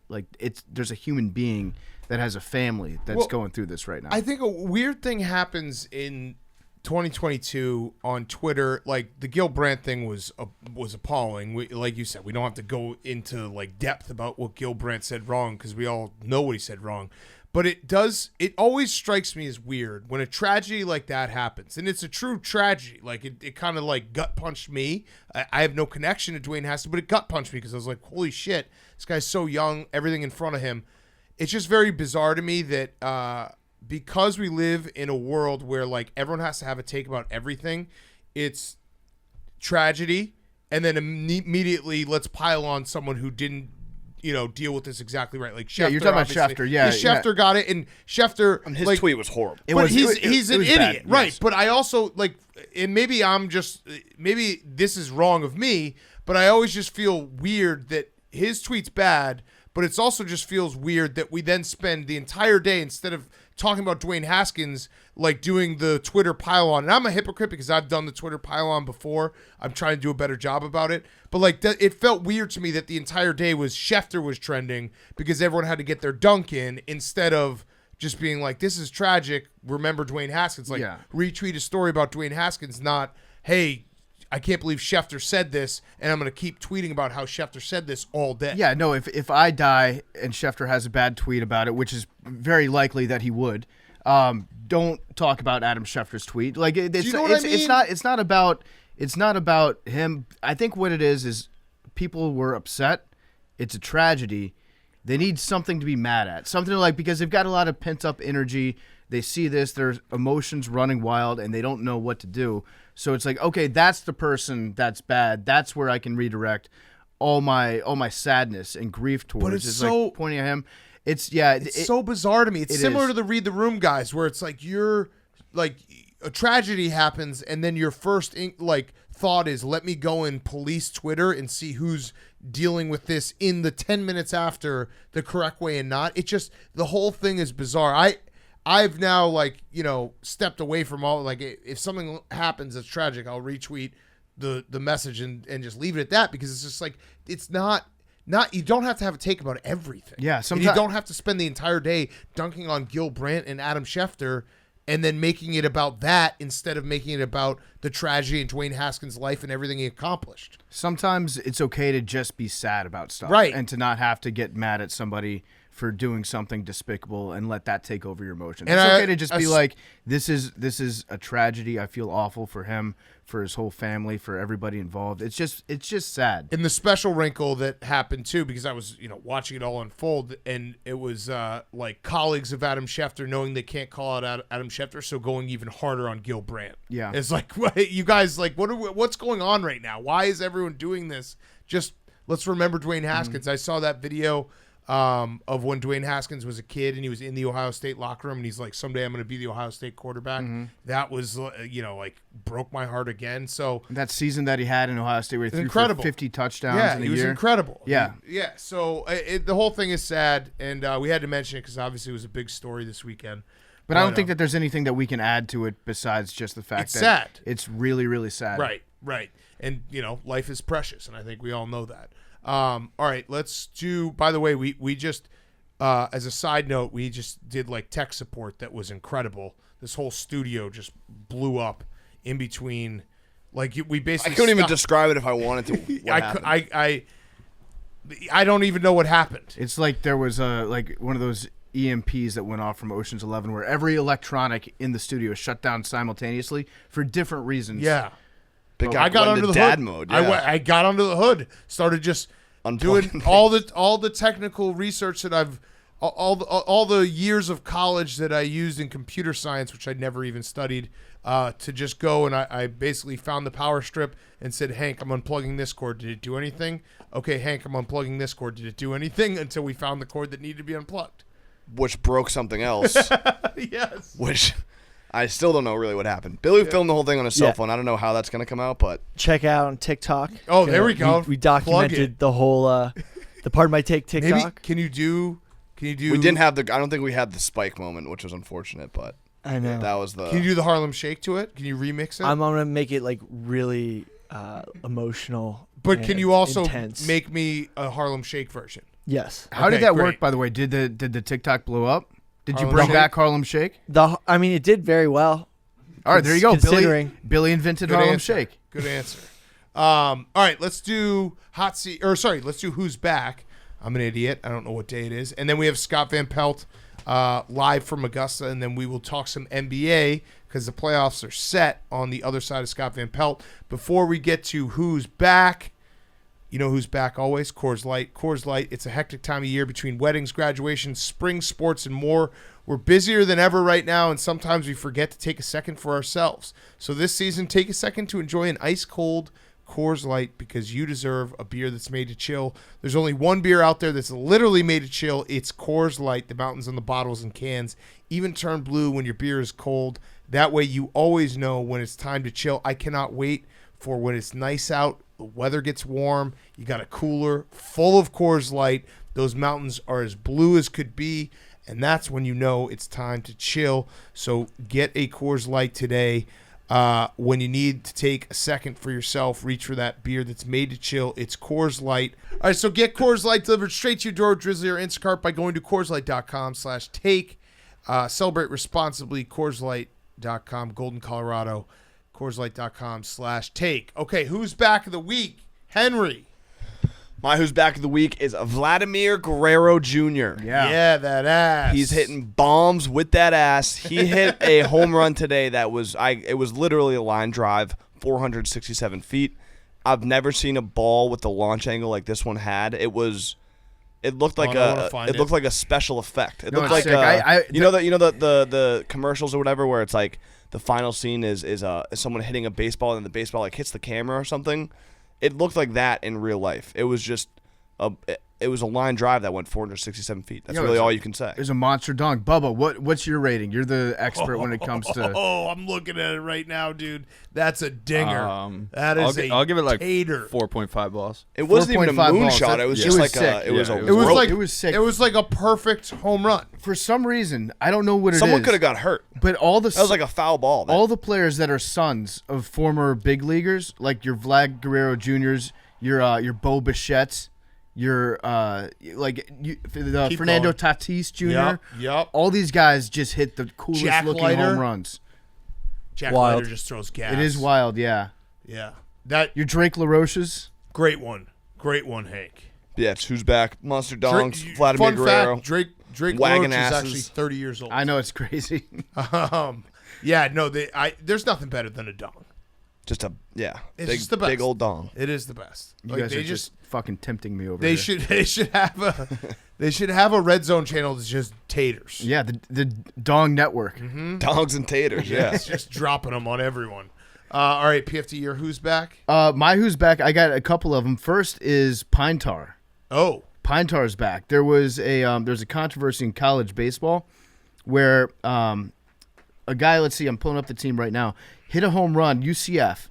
there's a human being that has a family that's going through this right now. I think a weird thing happens in 2022 on Twitter. Like the Gil Brandt thing was appalling. Like you said, we don't have to go into like depth about what Gil Brandt said wrong because we all know what he said wrong. But it always strikes me as weird when a tragedy like that happens. And it's a true tragedy. Like, it kind of like gut punched me. I have no connection to Dwayne Haskins, but it gut punched me because I was like, holy shit, this guy's so young, everything in front of him. It's just very bizarre to me that because we live in a world where like everyone has to have a take about everything, it's tragedy, and then immediately let's pile on someone who didn't deal with this exactly right. Like Scheffler, Yeah, you're talking about obviously. Scheffler. Yeah, Scheffler got it, and Scheffler, And his like, tweet was horrible. but he's an was idiot, bad, right? yes. But I also like, and maybe maybe this is wrong of me, but I always just feel weird that his tweet's bad, but it's also just feels weird that we then spend the entire day, instead of talking about Dwayne Haskins, like doing the Twitter pile-on. And I'm a hypocrite because I've done the Twitter pile-on before. I'm trying to do a better job about it. But like, it felt weird to me that the entire day was Scheffler was trending because everyone had to get their dunk in, instead of just being like, this is tragic, remember Dwayne Haskins. Like, retweet a story about Dwayne Haskins, not, hey, I can't believe Scheffler said this, and I'm going to keep tweeting about how Scheffler said this all day. Yeah, no, if I die and Scheffler has a bad tweet about it, which is very likely that he would, don't talk about Adam Scheffler's tweet. Like, it's, you know what I mean? it's not about him. I think what it is people were upset. It's a tragedy. They need something to be mad at. Something like, because they've got a lot of pent up energy. They see this, their emotions running wild, and they don't know what to do. So it's like, okay, that's the person that's bad. That's where I can redirect all my sadness and grief towards. But it's is so like pointing at him. It's so bizarre to me. It's it similar is. to the Read the Room guys, where it's like you're like, a tragedy happens, and then your first thought is, let me go and police Twitter and see who's dealing with this in the 10 minutes after the correct way and not. It just, the whole thing is bizarre. I've now stepped away from all, like, if something happens that's tragic, I'll retweet the message and just leave it at that, because it's just like, it's not you don't have to have a take about everything. Yeah, and sometimes you don't have to spend the entire day dunking on Gil Brandt and Adam Schefter and then making it about that instead of making it about the tragedy in Dwayne Haskins' life and everything he accomplished. Sometimes it's okay to just be sad about stuff, Right. and to not have to get mad at somebody for doing something despicable and let that take over your emotions. And It's okay to just be like, this is a tragedy. I feel awful for him, for his whole family, for everybody involved. It's just sad. And the special wrinkle that happened too, because I was watching it all unfold, and it was like colleagues of Adam Schefter knowing they can't call out Adam Schefter, so going even harder on Gil Brandt. Yeah. It's like, you guys, like, what's going on right now? Why is everyone doing this? Just let's remember Dwayne Haskins. I saw that video of when Dwayne Haskins was a kid and he was in the Ohio State locker room and he's like, someday I'm going to be the Ohio State quarterback. That was, like, broke my heart again. So That season that he had in Ohio State where he threw incredible. for 50 touchdowns yeah, in a he was year. incredible. Yeah. Yeah. So the whole thing is sad, and we had to mention it because obviously it was a big story this weekend. But I don't think that there's anything that we can add to it besides just the fact It's that sad. it's really, really sad. Right. And, life is precious, and I think we all know that. All right, let's do, by the way, we just, as a side note, we just did like tech support that was incredible. This whole studio just blew up in between. Like, we basically I couldn't even describe it if I wanted to. What happened? I don't even know what happened. It's like there was like one of those EMPs that went off from Ocean's 11 where every electronic in the studio shut down simultaneously for different reasons. Yeah. I got under the dad hood. mode. Yeah. I got under the hood. Started just doing Unplugging all the technical research that I've all the years of college that I used in computer science, which I'd never even studied, to just go, and I basically found the power strip and said, Hank, I'm unplugging this cord. Did it do anything? Okay, Hank, I'm unplugging this cord. Did it do anything? Until we found the cord that needed to be unplugged. which broke something else. Yes. Which I still don't know really what happened. Billy filmed the whole thing on his cell Yeah. phone. I don't know how that's going to come out, but Check out on TikTok. Oh, there we go. We Plug documented it. the whole the Pardon My Take TikTok. Maybe can you do? we didn't have the. I don't think we had the spike moment, which was unfortunate. But I know. that was the. Can you do the Harlem Shake to it? Can you remix it? I'm gonna make it like really emotional. But and can you also intense. make me a Harlem Shake version? Yes. How Okay, did that great. work, by the way? Did the TikTok blow up? Did you Harlem bring Shake? back Harlem Shake? I mean, it did very well. All right, there you go. Considering. Billy invented Good Harlem answer. Shake. Good answer. All right, let's do hot seat. Or sorry, let's do who's back. I'm an idiot. I don't know what day it is. And then we have Scott Van Pelt live from Augusta, and then we will talk some NBA because the playoffs are set on the other side of Scott Van Pelt. Before we get to who's back, you know who's back always? Coors Light. Coors Light, it's a hectic time of year between weddings, graduations, spring sports, and more. We're busier than ever right now, and sometimes we forget to take a second for ourselves. So this season, take a second to enjoy an ice-cold Coors Light because you deserve a beer that's made to chill. There's only one beer out there that's literally made to chill. It's Coors Light. The mountains on the bottles and cans even turn blue when your beer is cold. That way you always know when it's time to chill. I cannot wait for when it's nice out, the weather gets warm, you got a cooler full of Coors Light. Those mountains are as blue as could be, and that's when you know it's time to chill. So get a Coors Light today. When you need to take a second for yourself, reach for that beer that's made to chill. It's Coors Light. All right, so get Coors Light delivered straight to your door, Drizzly or Instacart by going to CoorsLight.com/take. Celebrate responsibly, CoorsLight.com, Golden, Colorado, CoorsLight.com/take. Okay, who's back of the week? Henry. My who's back of the week is Vladimir Guerrero Jr. Yeah, that ass. He's hitting bombs with that ass. He hit a home run today that was it was literally a line drive, 467 feet. I've never seen a ball with the launch angle like this one had. It looked like looked like a special effect. It No, looked it's like sick. the commercials or whatever where it's like the final scene is someone hitting a baseball and the baseball like hits the camera or something. It looked like that in real life. It was just it was a line drive that went 467 feet. That's really all you can say. It was a monster dunk. Bubba, what's your rating? You're the expert when it comes to. Oh, I'm looking at it right now, dude. That's a dinger. I'll give it like tater. 4.5 balls. It wasn't even a 4.5 balls. moonshot. It was It just was like sick. it was Yeah, a it was rope. like It was sick. It was like a perfect home run. For some reason, I don't know what it is. Someone could have got hurt. But all the That was like a foul ball. all the players that are sons of former big leaguers, like your Vlad Guerrero Juniors, your Bo Bichette's, your Fernando going. Tatis Jr. Yep. All these guys just hit the coolest Jack looking Leiter. home runs. Jack Wild. Leiter just throws gas. It is wild, yeah. Yeah. That Your Drake LaRoche's. great one, Hank. Yeah, it's who's back? Monster Dongs, Drake- Vladimir fun Guerrero. fact, Drake wagon LaRoche is asses. actually 30 years old. I know it's crazy. Yeah, no, there's nothing better than a dong. Just a It's big, just the best. big old dong. It is the best. You Like, guys they are just fucking tempting me over they here. should have a red zone channel that's just taters. Yeah, the Dong Network. Dongs and taters, yeah. It's just dropping them on everyone. All right, PFT, your who's back? My who's back, I got a couple of them. First is Pine Tar. Oh, Pine Tar's back. There's a controversy in college baseball where a guy, let's see, I'm pulling up the team right now, hit a home run, UCF.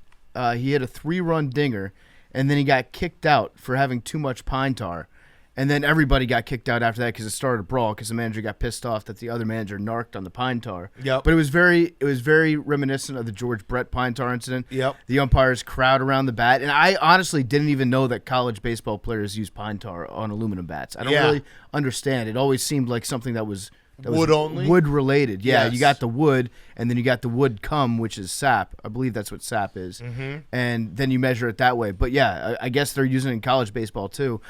He hit a 3-run dinger, and then he got kicked out for having too much Pine Tar. And then everybody got kicked out after that because it started a brawl because the manager got pissed off that the other manager narked on the Pine Tar. Yep. But it was very reminiscent of the George Brett Pine Tar incident. Yep. The umpires crowd around the bat. And I honestly didn't even know that college baseball players use Pine Tar on aluminum bats. I don't really understand. It always seemed like something that was wood only? Wood related. Yeah, Yes. you got the wood, and then you got the wood cum, which is sap. I believe that's what sap is. Mm-hmm. And then you measure it that way. But yeah, I guess they're using it in college baseball too.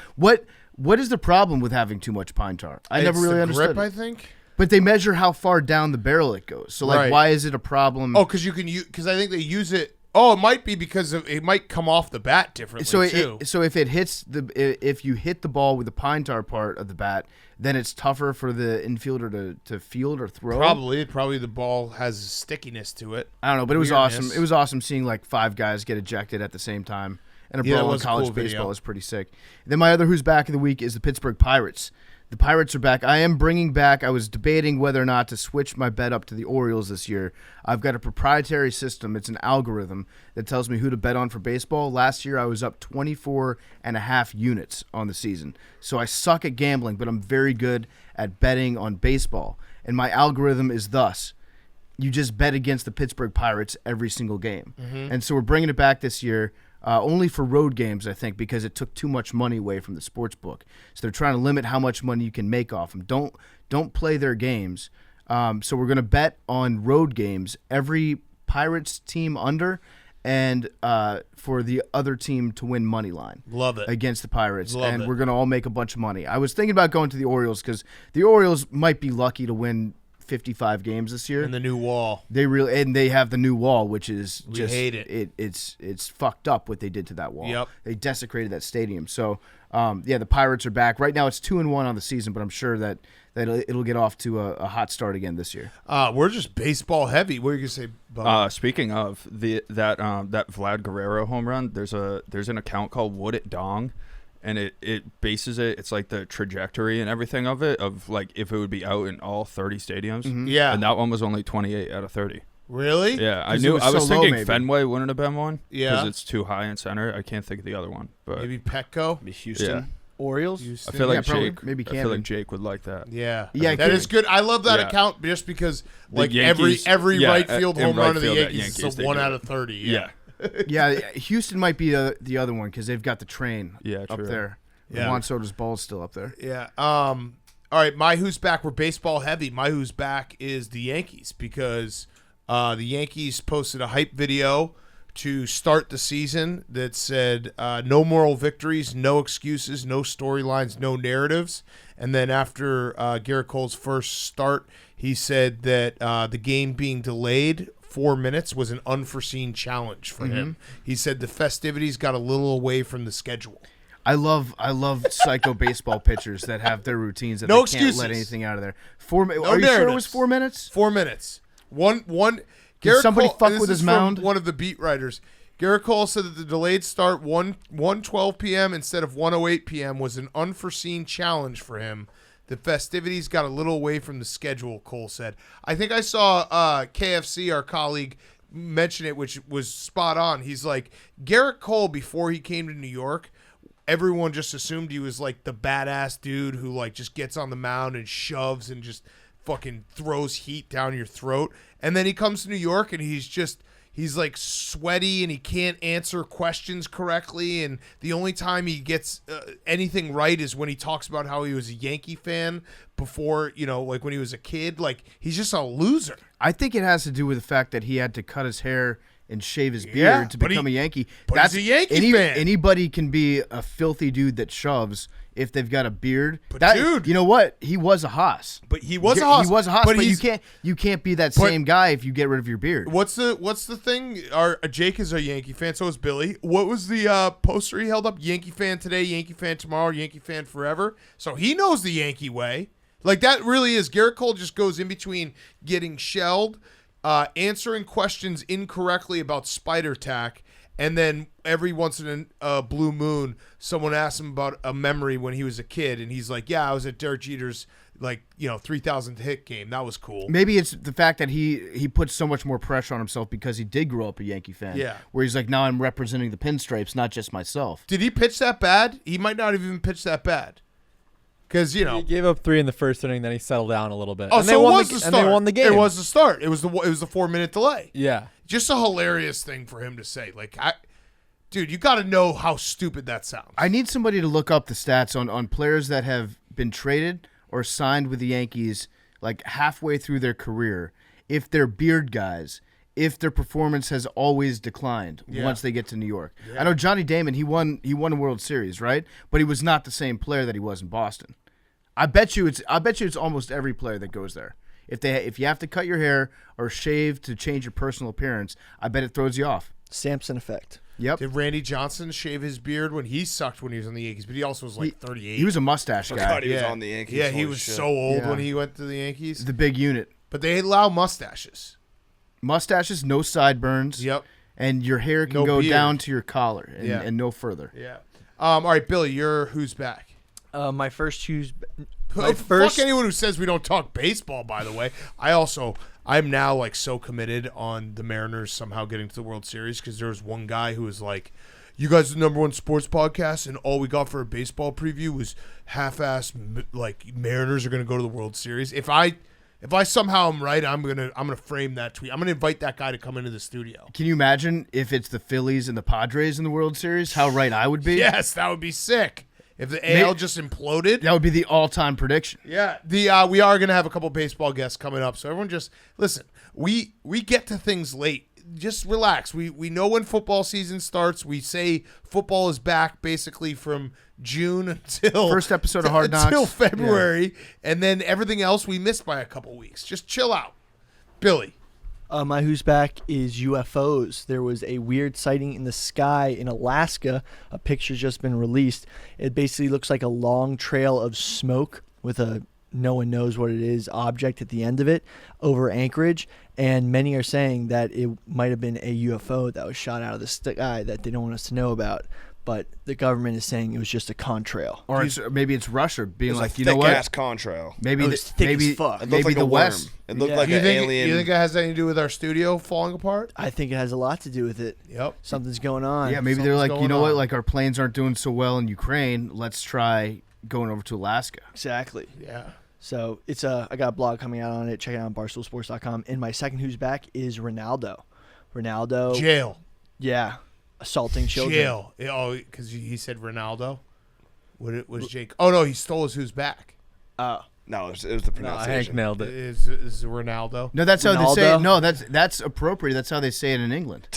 What is the problem with having too much Pine Tar? I never really understood. grip, it. I think. But they measure how far down the barrel it goes. So Right. why is it a problem? Oh, because you can use. Because I think they use it. Oh, it might be because it might come off the bat differently too. So if if you hit the ball with the Pine Tar part of the bat, then it's tougher for the infielder to field or throw. Probably the ball has stickiness to it. I don't know, but it was Weirdness. awesome. It was awesome seeing like 5 guys get ejected at the same time. And a Yeah, brawl it in was a college cool video. baseball is pretty sick. Then my other who's back of the week is the Pittsburgh Pirates. The Pirates are back. I am bringing back. I was debating whether or not to switch my bet up to the Orioles this year. I've got a proprietary system. It's an algorithm that tells me who to bet on for baseball. Last year I was up 24.5 units on the season. So I suck at gambling, but I'm very good at betting on baseball. And my algorithm is thus: you just bet against the Pittsburgh Pirates every single game. And so we're bringing it back this year. Only for road games, I think, because it took too much money away from the sports book. So they're trying to limit how much money you can make off them. Don't play their games. So we're going to bet on road games. Every Pirates team under and for the other team to win money line. Love it. Against the Pirates. Love and it. we're going to all make a bunch of money. I was thinking about going to the Orioles because the Orioles might be lucky to win 55 games this year. And the new wall. They have the new wall, which is We just hate it. It's fucked up what they did to that wall. Yep. They desecrated that stadium. So the Pirates are back. Right now it's 2-1 on the season, but I'm sure that it'll get off to a hot start again this year. We're just baseball heavy. What are you gonna say, Bob? Speaking of that Vlad Guerrero home run, there's an account called Would It Dong, and it bases it. It's like the trajectory and everything of it, of like if it would be out in all 30 stadiums. Mm-hmm. Yeah. And that one was only 28 out of 30. Really? Yeah, I 'Cause it knew. was I was so low, thinking maybe. Fenway wouldn't have been one. Yeah. Because it's too high in center. I can't think of the other one, but Maybe Petco. Maybe Houston. yeah. Orioles. I feel like probably. Jake. Maybe I feel Camden. like Jake would like that. Yeah. Yeah, That is good. I love that Yeah. account just because The like Yankees- every yeah, right field in home right run of the field at Yankees Yankees, is they a 1 do out it. of 30. Yeah. Yeah, Houston might be the other one because they've got the train Yeah, up true. there. Yeah. Juan Soto's ball's still up there. Yeah. All right, my who's back. We're baseball heavy. My who's back is the Yankees because the Yankees posted a hype video to start the season that said no moral victories, no excuses, no storylines, no narratives. And then after Garrett Cole's first start, he said that the game being delayed 4 minutes was an unforeseen challenge for him. He said the festivities got a little away from the schedule. I love psycho baseball pitchers that have their routines that No they can't let excuses. anything out of there. Are you sure it was 4 minutes? 4 minutes. One. Garrett somebody Cole, fuck this with is his from mound? One of the beat writers. Garrett Cole said that the delayed start 1:12 p.m. instead of 1:08 p.m. was an unforeseen challenge for him. The festivities got a little away from the schedule, Cole said. I think I saw KFC, our colleague, mention it, which was spot on. He's like, Garrett Cole, before he came to New York, everyone just assumed he was like the badass dude who like just gets on the mound and shoves and just fucking throws heat down your throat. And then he comes to New York and he's like sweaty and he can't answer questions correctly. And the only time he gets anything right is when he talks about how he was a Yankee fan before, like when he was a kid. Like he's just a loser. I think it has to do with the fact that he had to cut his hair and shave his beard Yeah, to but become a Yankee. but he's a Yankee fan. Anybody can be a filthy dude that shoves if they've got a beard. But dude, you know what? He was a Haas. But he was a Haas. He was a Haas, but he's- you can't be that same guy if you get rid of your beard. What's the thing? Jake is a Yankee fan, so is Billy. What was the poster he held up? Yankee fan today, Yankee fan tomorrow, Yankee fan forever. So he knows the Yankee way. Like that really is. Garrett Cole just goes in between getting shelled, answering questions incorrectly about spider tack, and then every once in a blue moon, someone asks him about a memory when he was a kid, and he's like, "Yeah, I was at Derek Jeter's 3,000th hit game. That was cool." Maybe it's the fact that he puts so much more pressure on himself because he did grow up a Yankee fan. Yeah. Where he's like, now I'm representing the pinstripes, not just myself. Did he pitch that bad? He might not have even pitched that bad. Because, He gave up 3 in the first inning, then he settled down a little bit. Oh, and so they it won was the, the and start. they won the game. It was the start. It was the 4-minute delay. Yeah. Just a hilarious thing for him to say. Like, dude, you got to know how stupid that sounds. I need somebody to look up the stats on players that have been traded or signed with the Yankees like halfway through their career. If they're beard guys, if their performance has always declined once they get to New York. I know Johnny Damon, he won a World Series, right? But he was not the same player that he was in Boston. I bet you it's almost every player that goes there. If you have to cut your hair or shave to change your personal appearance, I bet it throws you off. Samson effect. Yep. Did Randy Johnson shave his beard when he sucked when he was on the Yankees? But he also was like 38. He was a mustache guy. Forgot he was on the Yankees. Yeah, he Holy was shit. so old Yeah. when he went to the Yankees. The big unit. But they allow mustaches. Mustaches, no sideburns. Yep. And your hair can No go beard. down to your collar and, Yeah. and no further. Yeah. All right, Billy, who's back? My first choose. Fuck anyone who says we don't talk baseball, by the way. I'm now like so committed on the Mariners somehow getting to the World Series because there was one guy who was like, "You guys are the #1 sports podcast, and all we got for a baseball preview was half-ass like Mariners are going to go to the World Series." If I somehow am right, I'm gonna frame that tweet. I'm gonna invite that guy to come into the studio. Can you imagine if it's the Phillies and the Padres in the World Series? How right I would be? Yes, that would be sick. If the AL just imploded. That would be the all-time prediction. Yeah, we are gonna have a couple baseball guests coming up, so everyone just listen. We get to things late. just relax. We know when football season starts. We say football is back basically from June until First episode of Hard Knocks. until February, and then everything else we missed by a couple weeks. Just chill out, Billy. My who's back is UFOs. There was a weird sighting in the sky in Alaska. A picture's just been released. It basically looks like a long trail of smoke with a no one knows what it is object at the end of it over Anchorage. And many are saying that it might have been a UFO that was shot out of the sky that they don't want us to know about. But the government is saying it was just a contrail. Or maybe it's Russia being like, you know thick what? ass contrail. Maybe It was thick as fuck. It looked maybe like the a worm. West. It looked Yeah. like You an think alien. you think it has anything to do with our studio falling apart? I think it has a lot to do with it. Yep. Something's going on. Yeah, maybe they're like, Something's you know going what? on. Like our planes aren't doing so well in Ukraine. Let's try going over to Alaska. Exactly. Yeah. So it's I got a blog coming out on it. Check it out on barstoolsports.com. And my second who's back is Ronaldo. Ronaldo. Jail. Yeah. Assaulting children. Jail. Oh, because he said Ronaldo. What it was Jake? Oh no, he stole his who's back. No, it was the No, Hank pronunciation. nailed it. Is Ronaldo? No, that's how they say Ronaldo? it. No, that's appropriate. That's how they say it in England.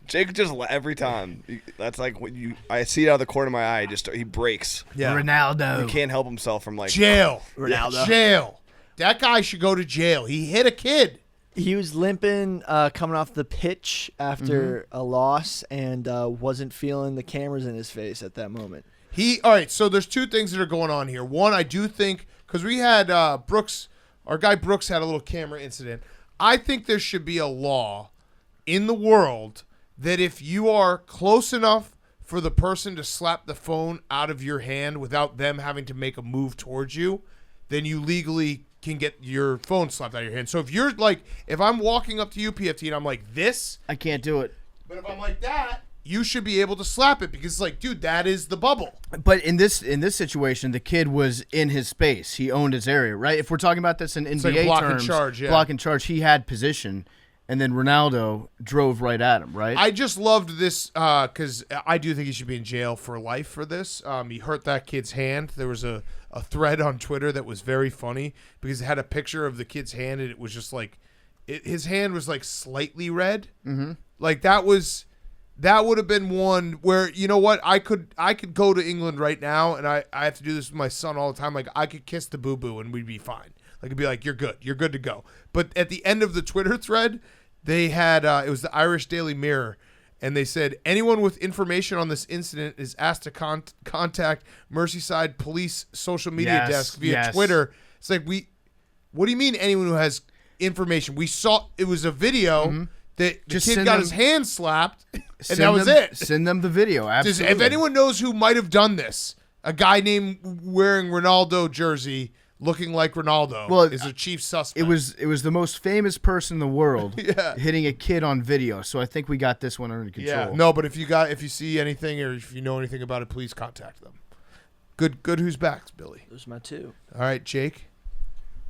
Jake just every time. That's like when I see it out of the corner of my eye. He breaks. Yeah. Ronaldo. He can't help himself from like Jail. Ronaldo. Jail. That guy should go to jail. He hit a kid. He was limping coming off the pitch after a loss and wasn't feeling the cameras in his face at that moment. All right, so there's two things that are going on here. One, I do think, because we had Brooks, our guy Brooks had a little camera incident. I think there should be a law in the world that if you are close enough for the person to slap the phone out of your hand without them having to make a move towards you, then you legally can get your phone slapped out of your hand. So if you're like, if I'm walking up to you, PFT, and I'm like this, I can't do it. but if I'm like that, you should be able to slap it because it's like, dude, that is the bubble. But in this situation, the kid was in his space. He owned his area, right? If we're talking about this in NBA like block and terms, charge, yeah. block and charge, he had position, and then Ronaldo drove right at him, right? I just loved this because I do think he should be in jail for life for this. He hurt that kid's hand. There was a thread on Twitter that was very funny because it had a picture of the kid's hand and it was just like his hand was like slightly red. Mm-hmm. Like that would have been one where, you know what, I could go to England right now and I have to do this with my son all the time. Like I could kiss the boo-boo and we'd be fine. Like it'd be like, you're good to go. But at the end of the Twitter thread, they had it was the Irish Daily Mirror, and they said anyone with information on this incident is asked to contact Merseyside Police social media Yes, desk via yes. Twitter. It's like what do you mean anyone who has information? We saw it was a video that the Just kid send got them- his hand slapped, and Send that was them- it. Send them the video. Just, Absolutely. if anyone knows who might have done this, a guy named wearing Ronaldo jersey, looking like Ronaldo, Well, is a chief suspect. it was the most famous person in the world Yeah. hitting a kid on video. So I think we got this one under control. Yeah, no, but if you see anything or if you know anything about it, please contact them. Good. Who's back, Billy? Those are my two. All right, Jake.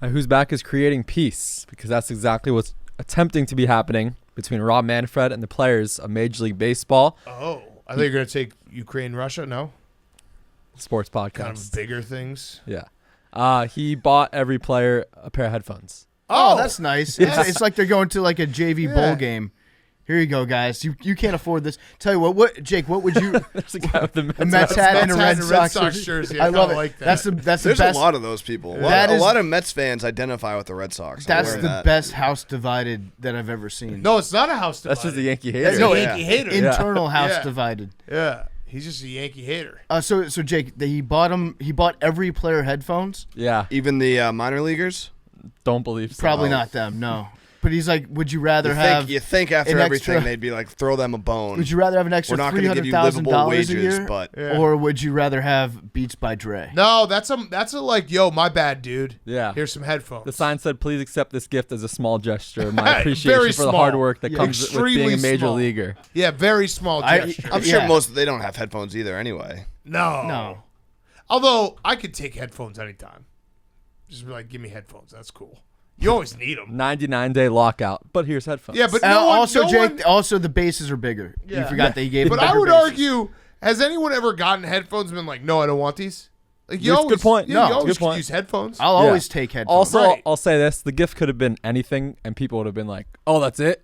My who's back is creating peace because that's exactly what's attempting to be happening between Rob Manfred and the players of Major League Baseball. Oh, I thought you were gonna take Ukraine, Russia. No, Sports podcast. kind of bigger things. Yeah. He bought every player a pair of headphones. Oh, that's nice. Yes. It's like they're going to like a JV Yeah. bowl game. Here you go, guys. You can't afford this. Tell you what, Jake, what would you There's a guy with the a Mets hat and a Red Sox jersey. I love kinda it. like that. That's the There's best. a lot of those people. That A is- lot of Mets fans identify with the Red Sox. I'll That's wear the that. best house divided that I've ever seen. No, it's not a house. That's just a divided. Yankee That's hater. a No, Yankee hater. internal house Yeah. divided. Yeah, he's just a Yankee hater. So Jake, he bought every player headphones. Yeah. Even the minor leaguers. Don't believe so. Probably not them, no. But he's like, would you rather You think after an everything extra- they'd be like, throw them a bone. Would you rather have an extra We're not going to give you livable $300,000 a wages, year, but Yeah. or would you rather have Beats by Dre? No, that's a like, yo, my bad, dude. Yeah. Here's some headphones. The sign said, please accept this gift as a small gesture of my appreciation Very for the small. hard work that Yeah. comes with Extremely being a major small. leaguer. Yeah, very small gesture. I'm sure Yeah. they don't have headphones either anyway. No. Although I could take headphones anytime. Just be like, give me headphones. That's cool. You always need them. 99-day lockout, but here's headphones. Yeah, but no one, also, no Jake, one- also the bases are bigger. Yeah. You forgot that he gave. But them I bigger would bases. argue, has anyone ever gotten headphones and been like, no, I don't want these? Like That's a good point. Yeah, No, you always good could point. use headphones. I'll always take headphones. Also, Right. I'll say this: the gift could have been anything, and people would have been like, "Oh, that's it."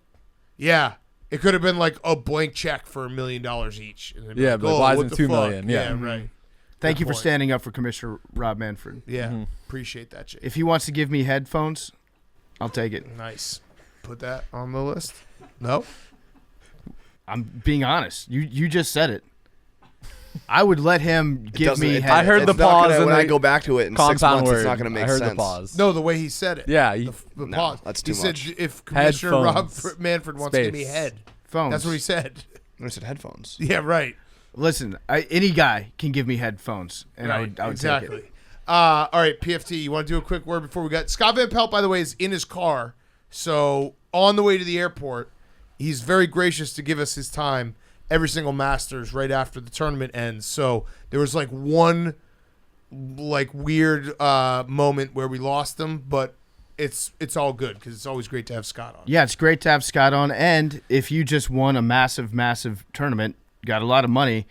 Yeah. It could have been like a blank check for $1 million each. And they'd be Yeah, like, but oh, why what isn't the $2 fuck? million? Yeah. Right. Thank you for point. standing up for Commissioner Rob Manfred. Yeah, appreciate that, Jake. If he wants to give me headphones, I'll take it. Nice. Put that on the list. No? I'm being honest. You just said it. I would let him give me head. I heard the It's not pause gonna- and when I the go back to it in 6 compound months, word. it's not going to make I heard sense. the pause. No, the way he said it. Yeah, The No, pause. that's he too said much. if Commissioner Rob Headphones. Manfred wants to give me Space. head. Phones. That's what he said. I said headphones. Yeah, right. Listen, any guy can give me headphones, and I would exactly. take it. All right, PFT, you want to do a quick word before we got Scott Van Pelt, by the way, is in his car. So on the way to the airport, he's very gracious to give us his time every single Masters right after the tournament ends. So there was like one weird moment where we lost him, but it's all good because it's always great to have Scott on. Yeah, it's great to have Scott on. And if you just won a massive, massive tournament, got a lot of money,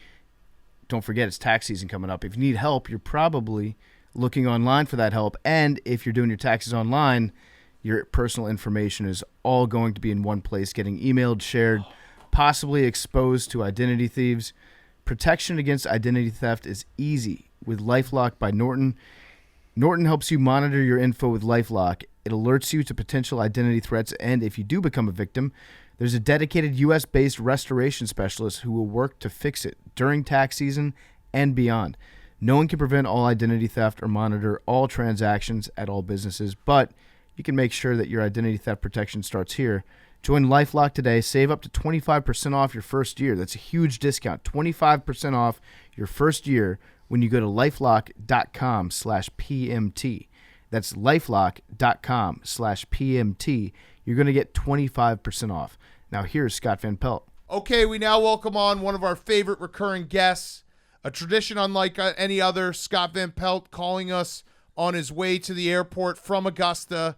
don't forget it's tax season coming up. If you need help, you're probably looking online for that help. And if you're doing your taxes online, your personal information is all going to be in one place, getting emailed, shared, possibly exposed to identity thieves. Protection against identity theft is easy with LifeLock by Norton. Norton helps you monitor your info with LifeLock. It alerts you to potential identity threats, and if you do become a victim, there's a dedicated U.S.-based restoration specialist who will work to fix it during tax season and beyond. No one can prevent all identity theft or monitor all transactions at all businesses, but you can make sure that your identity theft protection starts here. Join LifeLock today. Save up to 25% off your first year. That's a huge discount. 25% off your first year when you go to lifelock.com/PMT. That's lifelock.com/PMT. You're going to get 25% off. Now here's Scott Van Pelt. Okay, we now welcome on one of our favorite recurring guests, a tradition unlike any other, Scott Van Pelt calling us on his way to the airport from Augusta.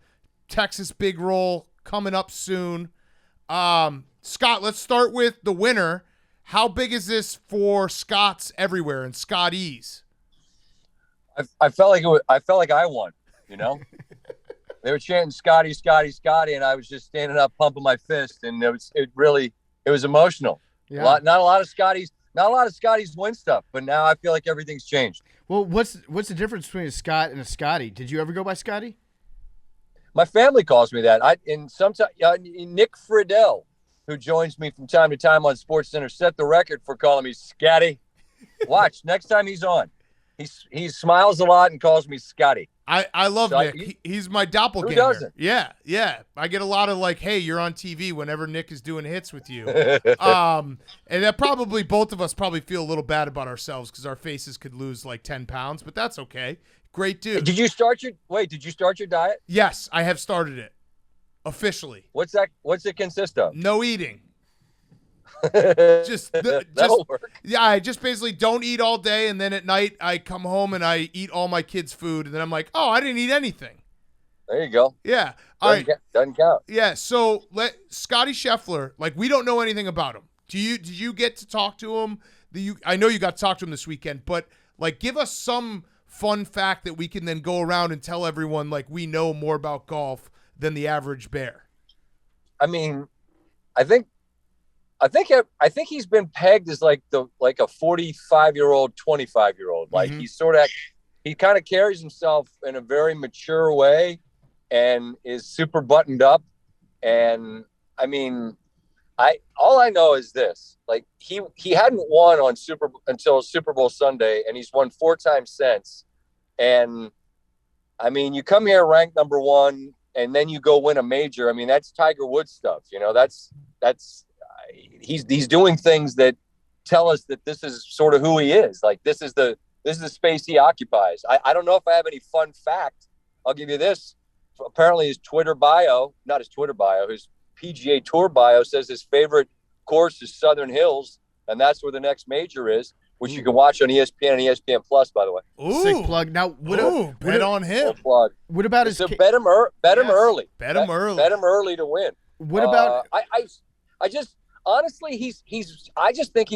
Texas big roll coming up soon. Scott, let's start with the winner. How big is this for Scots everywhere and Scotties? I felt like I won, you know? They were chanting Scotty, Scotty, Scotty, and I was just standing up pumping my fist, and it was emotional. Yeah. Not a lot of Scotties win stuff, but now I feel like everything's changed. Well, what's the difference between a Scott and a Scotty? Did you ever go by Scotty? My family calls me that. Nick Friedel, who joins me from time to time on SportsCenter, set the record for calling me Scotty. Watch next time he's on. He smiles a lot and calls me Scotty. I love So Nick. He's my doppelganger. Who doesn't? Yeah. I get a lot of like, hey, you're on TV whenever Nick is doing hits with you. And that probably both of us probably feel a little bad about ourselves because our faces could lose like 10 pounds, but that's okay. Great dude. Did you start your diet? Yes, I have started it officially. What's it consist of? No eating. That'll work. Yeah, I just basically don't eat all day, and then at night I come home and I eat all my kids' food, and then I'm like, oh, I didn't eat anything. There you go. Yeah. All right. Doesn't count. Yeah. So Scottie Scheffler, like we don't know anything about him. Did you get to talk to him? I know you got to talk to him this weekend, but like give us some fun fact that we can then go around and tell everyone like we know more about golf than the average bear. I mean, I think he's been pegged as like a 45-year-old, 25-year-old. Like he kind of carries himself in a very mature way and is super buttoned up. And I mean, all I know is this, like he hadn't won until Super Bowl Sunday, and he's won 4 times since. And I mean, you come here ranked number 1 and then you go win a major. I mean, that's Tiger Woods stuff, you know, he's doing things that tell us that this is sort of who he is. Like this is the space he occupies. I don't know if I have any fun fact. I'll give you this. Apparently his PGA Tour bio says his favorite course is Southern Hills, and that's where the next major is, which you can watch on ESPN and ESPN Plus, by the way. Ooh. Sick plug. Now, bet on him. Plug. What about his? So bet him early. Bet him early. Bet him early to win. What about? I just honestly, I just think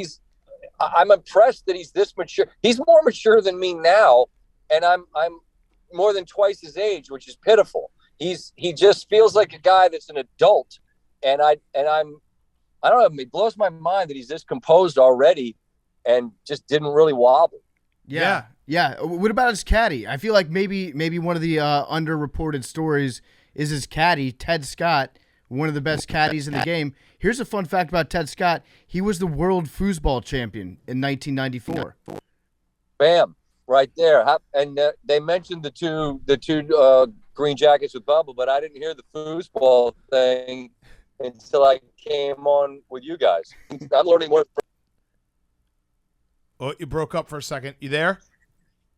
I'm impressed that he's this mature. He's more mature than me now, and I'm more than twice his age, which is pitiful. He just feels like a guy that's an adult, I don't know. It blows my mind that he's this composed already and just didn't really wobble. Yeah. What about his caddy? I feel like maybe one of the underreported stories is his caddy, Ted Scott, one of the best caddies in the game. Here's a fun fact about Ted Scott. He was the world foosball champion in 1994. Bam, right there. And they mentioned the two green jackets with Bubba, but I didn't hear the foosball thing until I came on with you guys. I'm learning more. Oh, you broke up for a second. You there?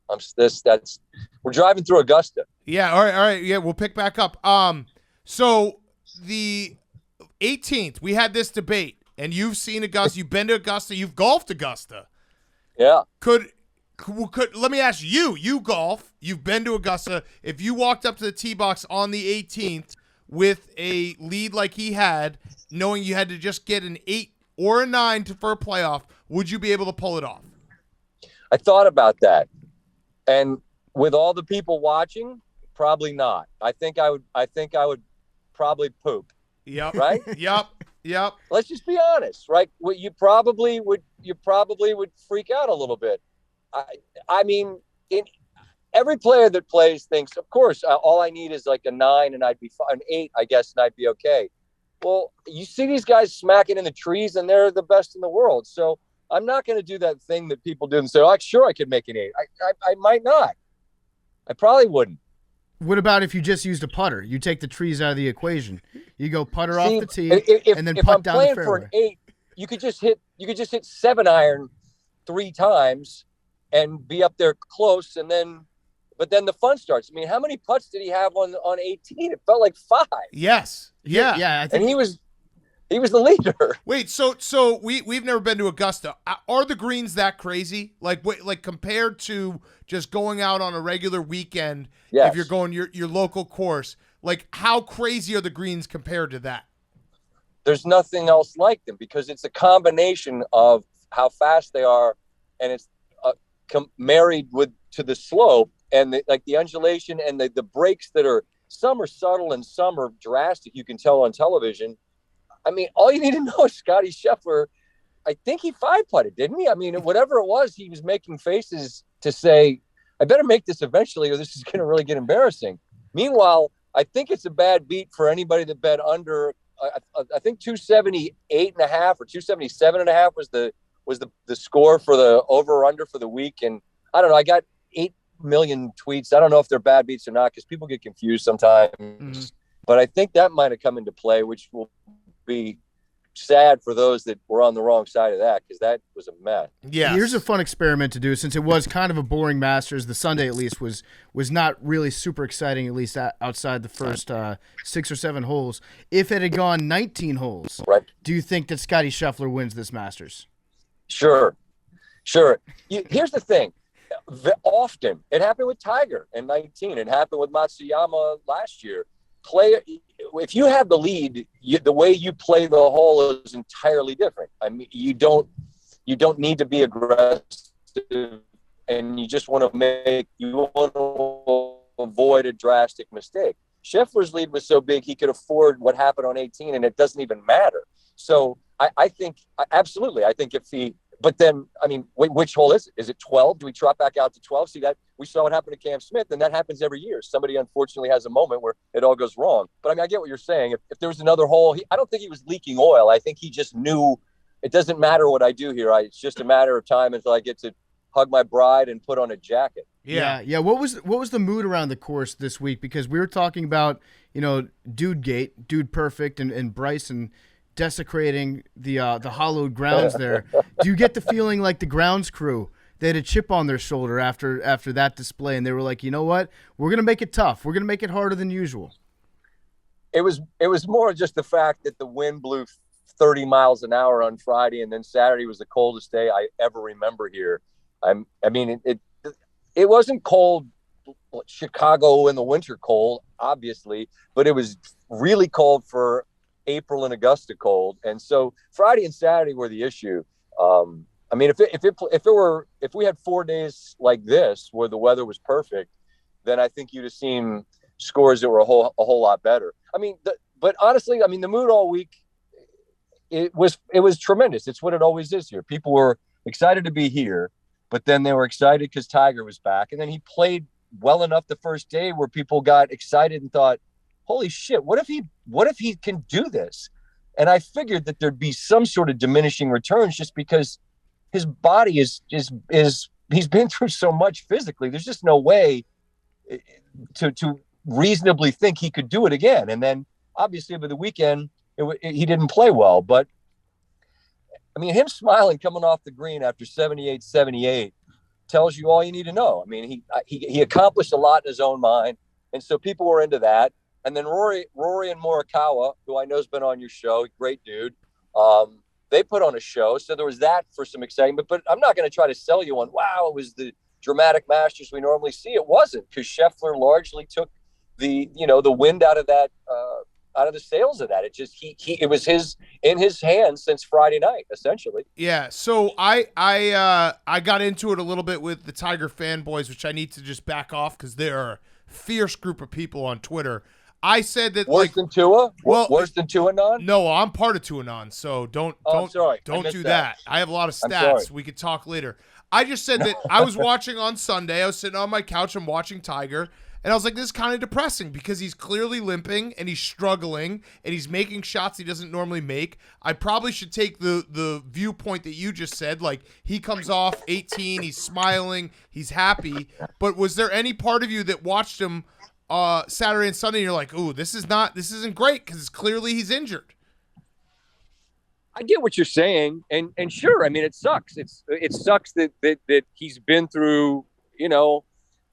We're driving through Augusta. Yeah. All right. Yeah, we'll pick back up. So the 18th, we had this debate, and you've seen Augusta. You've been to Augusta. You've golfed Augusta. Yeah. Could let me ask you? You golf. You've been to Augusta. If you walked up to the tee box on the 18th with a lead like he had, knowing you had to just get an 8 or a 9 for a playoff, would you be able to pull it off? I thought about that, and with all the people watching, probably not. I think I would probably poop. Yep. Right. Yep. Let's just be honest, right? You probably would freak out a little bit. I mean, every player that plays thinks, of course, all I need is like a 9 and I'd be fine, an 8, I guess, and I'd be okay. Well, you see these guys smacking in the trees, and they're the best in the world. So I'm not going to do that thing that people do and say, "Oh, sure, I could make an 8." I might not. I probably wouldn't. What about if you just used a putter? You take the trees out of the equation. You go putter off the tee, and then putt down the fairway. If I'm playing for an 8, you could just hit 7-iron 3 times and be up there close, but then the fun starts. I mean, how many putts did he have on 18? It felt like 5. Yes. Yeah. I think and he was the leader. Wait, so we've never been to Augusta. Are the greens that crazy? Like compared to just going out on a regular weekend, yes. If you're going your local course, like how crazy are the greens compared to that? There's nothing else like them because it's a combination of how fast they are, and it's married to the slope and the undulation and the breaks that are, some are subtle and some are drastic. You can tell on television. I mean, all you need to know is Scottie Scheffler, I think he 5-putted, didn't he? I mean, whatever it was, he was making faces to say, I better make this eventually or this is going to really get embarrassing. Meanwhile, I think it's a bad beat for anybody that bet under, I think 278.5 or 277.5 was the score for the over or under for the week. And I don't know, I got 8 million tweets. I don't know if they're bad beats or not because people get confused sometimes. Mm-hmm. But I think that might have come into play, which will be sad for those that were on the wrong side of that because that was a mess. Yeah. Here's a fun experiment to do since it was kind of a boring Masters. The Sunday at least was not really super exciting, at least outside the first 6 or 7 holes. If it had gone 19 holes, right? Do you think that Scottie Scheffler wins this Masters? Sure. Here's the thing. Often it happened with Tiger in 19. It happened with Matsuyama last year. If you have the lead, the way you play the hole is entirely different. I mean, you don't need to be aggressive, and you just want to avoid a drastic mistake. Scheffler's lead was so big he could afford what happened on 18, and it doesn't even matter. So I think absolutely. I think if he. But then, I mean, which hole is it? Is it 12? Do we trot back out to 12? See, that we saw what happened to Cam Smith, and that happens every year. Somebody unfortunately has a moment where it all goes wrong. But I mean, I get what you're saying. If there was another hole, I don't think he was leaking oil. I think he just knew it doesn't matter what I do here. It's just a matter of time until I get to hug my bride and put on a jacket. Yeah. What was the mood around the course this week? Because we were talking about, Dude Gate, Dude Perfect, and Bryson desecrating the hollowed grounds there. Do you get the feeling like the grounds crew, they had a chip on their shoulder after that display, and they were like, you know what? We're gonna make it tough. We're gonna make it harder than usual. It was more just the fact that the wind blew 30 miles an hour on Friday, and then Saturday was the coldest day I ever remember here. I mean, it wasn't cold, Chicago in the winter cold, obviously, but it was really cold for April and Augusta cold, and so Friday and Saturday were the issue. I mean, if we had 4 days like this where the weather was perfect, then I think you'd have seen scores that were a whole lot better. I mean, but honestly, I mean, the mood all week, it was tremendous. It's what it always is here. People were excited to be here, but then they were excited because Tiger was back. And then he played well enough the first day where people got excited and thought, holy shit, what if he can do this? And I figured that there'd be some sort of diminishing returns just because his body is he's been through so much physically. There's just no way to reasonably think he could do it again. And then obviously over the weekend, he didn't play well, but I mean, him smiling coming off the green after 78 tells you all you need to know. I mean, he accomplished a lot in his own mind. And so people were into that. And then Rory and Morikawa, who I know has been on your show, great dude. They put on a show. So there was that for some excitement, but I'm not going to try to sell you on, wow, it was the dramatic Masters we normally see. It wasn't, because Scheffler largely took the wind out of that, out of the sails of that. It just, it was in his hands since Friday night, essentially. Yeah. So I got into it a little bit with the Tiger fanboys, which I need to just back off because they're a fierce group of people on Twitter. I said that worse than Tua? Well, worse than Tuanon? No, I'm part of Tuanon, so don't do that. I have a lot of stats. We could talk later. I just said that I was watching on Sunday. I was sitting on my couch. I'm watching Tiger, and I was like, this is kind of depressing because he's clearly limping and he's struggling and he's making shots he doesn't normally make. I probably should take the viewpoint that you just said. Like, he comes off 18, he's smiling, he's happy. But was there any part of you that watched him Saturday and Sunday, and you're like, ooh, this isn't great because it's clearly he's injured? I get what you're saying, and sure, I mean, it sucks. It sucks that he's been through,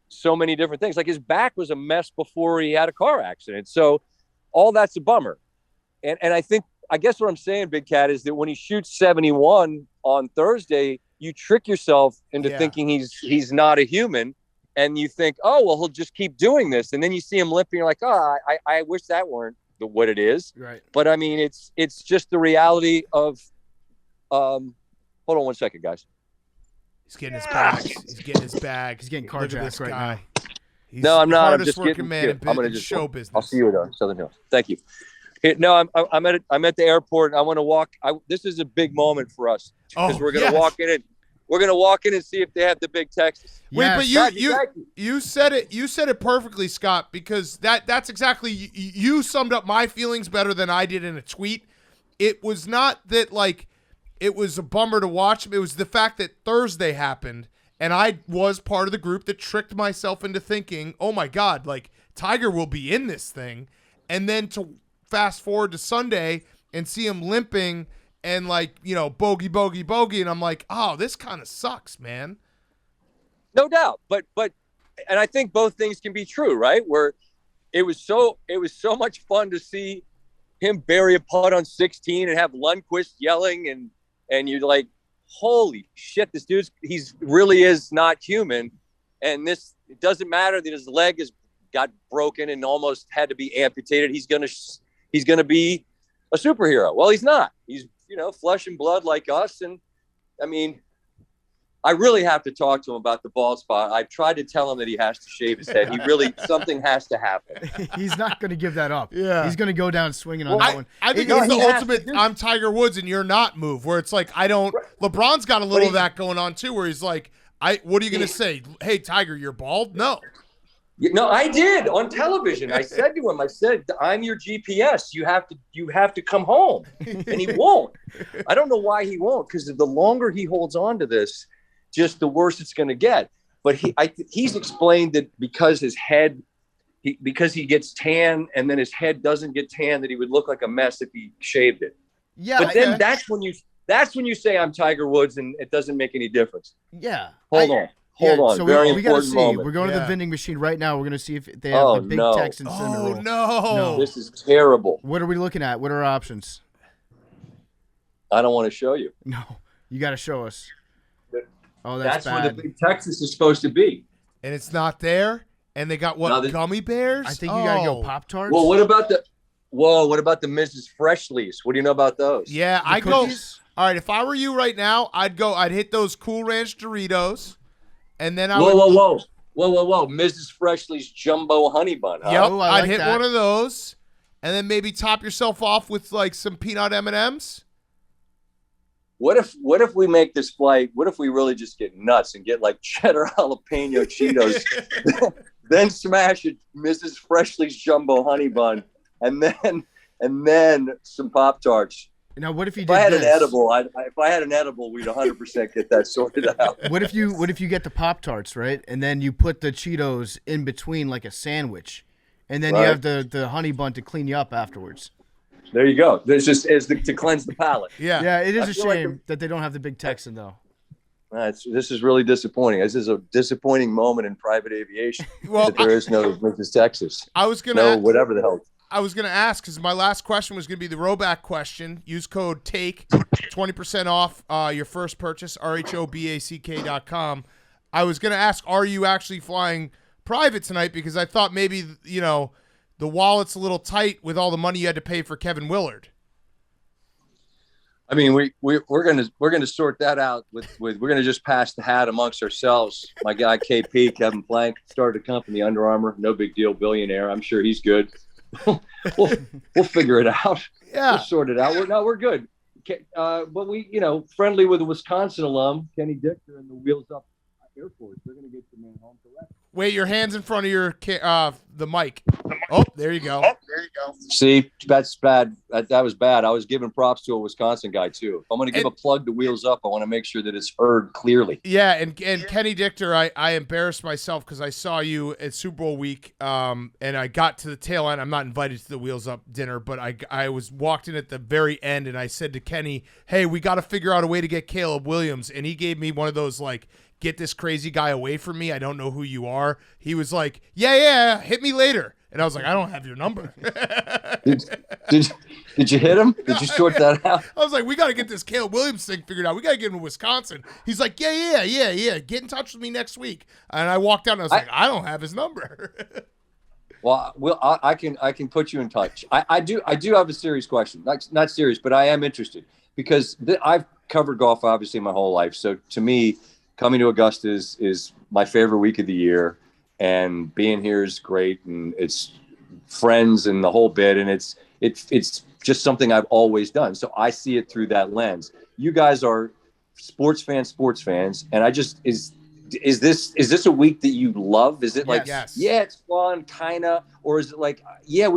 so many different things. Like, his back was a mess before he had a car accident, so all that's a bummer. And I guess what I'm saying, Big Cat, is that when he shoots 71 on Thursday, you trick yourself into thinking he's not a human. And you think, oh, well, he'll just keep doing this. And then you see him limping. You're like, oh, I wish that weren't what it is. Right. But, I mean, it's just the reality of hold on one second, guys. He's getting his bags. He's getting carjacked right now. No, I'm not. I'm just working man in show business. I'll see you at Southern Hills. Thank you. No, I'm at the airport. And I want to walk. This is a big moment for us because we're going to walk in and we're going to walk in and see if they have the big Texas. Wait, but you said it. You said it perfectly, Scott, because that's exactly you summed up my feelings better than I did in a tweet. It was not that it was a bummer to watch. It was the fact that Thursday happened, and I was part of the group that tricked myself into thinking, "Oh my God, Tiger will be in this thing," and then to fast forward to Sunday and see him limping. And bogey, and I'm like, oh, this kind of sucks, man. No doubt, but and I think both things can be true, right? Where it was so much fun to see him bury a putt on 16 and have Lundqvist yelling, and you're like, holy shit, this dude's really is not human, and it doesn't matter that his leg got broken and almost had to be amputated. He's gonna be a superhero. Well, he's not. He's flesh and blood like us. And I mean, I really have to talk to him about the bald spot. I've tried to tell him that he has to shave his head. Something has to happen. He's not going to give that up. Yeah. He's going to go down swinging on that one. I think it's the ultimate I'm Tiger Woods and you're not move, where it's like, LeBron's got a little of that going on too, where he's like, what are you going to say? Hey, Tiger, you're bald? No. No, I did on television. I said to him, I'm your GPS. You have to come home. And he won't. I don't know why he won't, because the longer he holds on to this, just the worse it's going to get. But he's explained that because his head, because he gets tan and then his head doesn't get tan, that he would look like a mess if he shaved it. Yeah. But then that's when you say I'm Tiger Woods and it doesn't make any difference. Yeah. Hold on. So Very we got to important see. moment. We're going to the vending machine right now. We're going to see if they have the big Texan cinnamon roll. No. This is terrible. What are we looking at? What are our options? I don't want to show you. No. You got to show us. Oh, that's bad. where the big Texas is supposed to be. And it's not there? And they got gummy bears? I think you got to go Pop-Tarts. Well, what about the Mrs. Freshly's? What do you know about those? Yeah, I go. All right, if I were you right now, I'd hit those Cool Ranch Doritos. And then Whoa. Mrs. Freshly's Jumbo Honey Bun. Huh? Yep, Oh, I'd hit one of those. and then maybe top yourself off with like some peanut M&Ms? What if we make this flight? What if we really just get nuts and get like cheddar jalapeno Cheetos, then smash it, Mrs. Freshly's jumbo honey bun, and then some Pop-Tarts. Now, what if you If did I had this? an edible, if I had an edible, we'd 100% get that sorted out. What if you get the Pop-Tarts, right? And then you put the Cheetos in between like a sandwich. And then you Right. have the honey bun to clean you up afterwards. There you go. There's just to cleanse the palate. Yeah. Yeah, it is I a feel like shame that they don't have the Big Texan, though. This is really disappointing. This is a disappointing moment in private aviation. Well, that there is no Memphis, Texas. I was gonna No, whatever the hell. I was gonna ask because my last question was gonna be the Roback question. Use code TAKE, 20% off your first purchase. RHOBACK.com. I was gonna ask, are you actually flying private tonight? Because I thought maybe the wallet's a little tight with all the money you had to pay for Kevin Willard. I mean, we're gonna sort that out with we're gonna just pass the hat amongst ourselves. My guy KP, Kevin Plank, started a company, Under Armour, no big deal, billionaire. I'm sure he's good. we'll figure it out. Yeah. We'll sort it out. We're good. But we, friendly with a Wisconsin alum, Kenny Dichter, and the Wheels Up Air Force. They're gonna get the man home collect. Wait, your hands in front of your the mic. Oh, there you go. See, that's bad. That was bad. I was giving props to a Wisconsin guy too. If I'm going to give a plug to Wheels Up, I want to make sure that it's heard clearly. Yeah, and Kenny Dichter, I embarrassed myself because I saw you at Super Bowl week, and I got to the tail end. I'm not invited to the Wheels Up dinner, but I was walked in at the very end, and I said to Kenny, "Hey, we got to figure out a way to get Caleb Williams," and he gave me one of those like, "Get this crazy guy away from me. I don't know who you are." He was like, yeah, hit me later. And I was like, I don't have your number. Did you hit him? Did you sort that out? I was like, we got to get this Caleb Williams thing figured out. We got to get him to Wisconsin. He's like, yeah. Get in touch with me next week. And I walked out and I was like, I don't have his number. Well, I can put you in touch. I do have a serious question. Not serious, but I am interested because I've covered golf obviously my whole life. So to me, coming to Augusta is my favorite week of the year, and being here is great, and it's friends and the whole bit, and it's just something I've always done. So I see it through that lens. You guys are sports fans, and is this a week that you love? Is it like, Yes. yeah, it's fun, kinda, or is it like, yeah,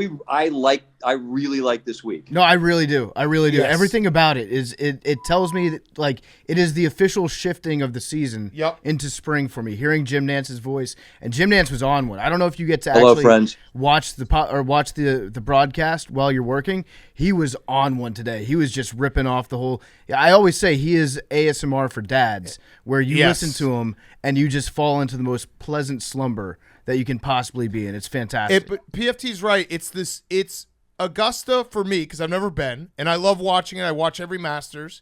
I really like this week? No, I really do. Yes. Everything about it is it tells me that, like, it is the official shifting of the season Yep. into spring for me. Hearing Jim Nance's voice, and Jim Nance was on one. I don't know if you get to Hello, actually friends. watch the broadcast while you're working. He was on one today. He was just ripping off the whole. I always say he is ASMR for dads, where you Yes. listen to him and you just fall into the most pleasant slumber that you can possibly be in. It's fantastic. But PFT's right. It's Augusta for me because I've never been, and I love watching it. I watch every Masters.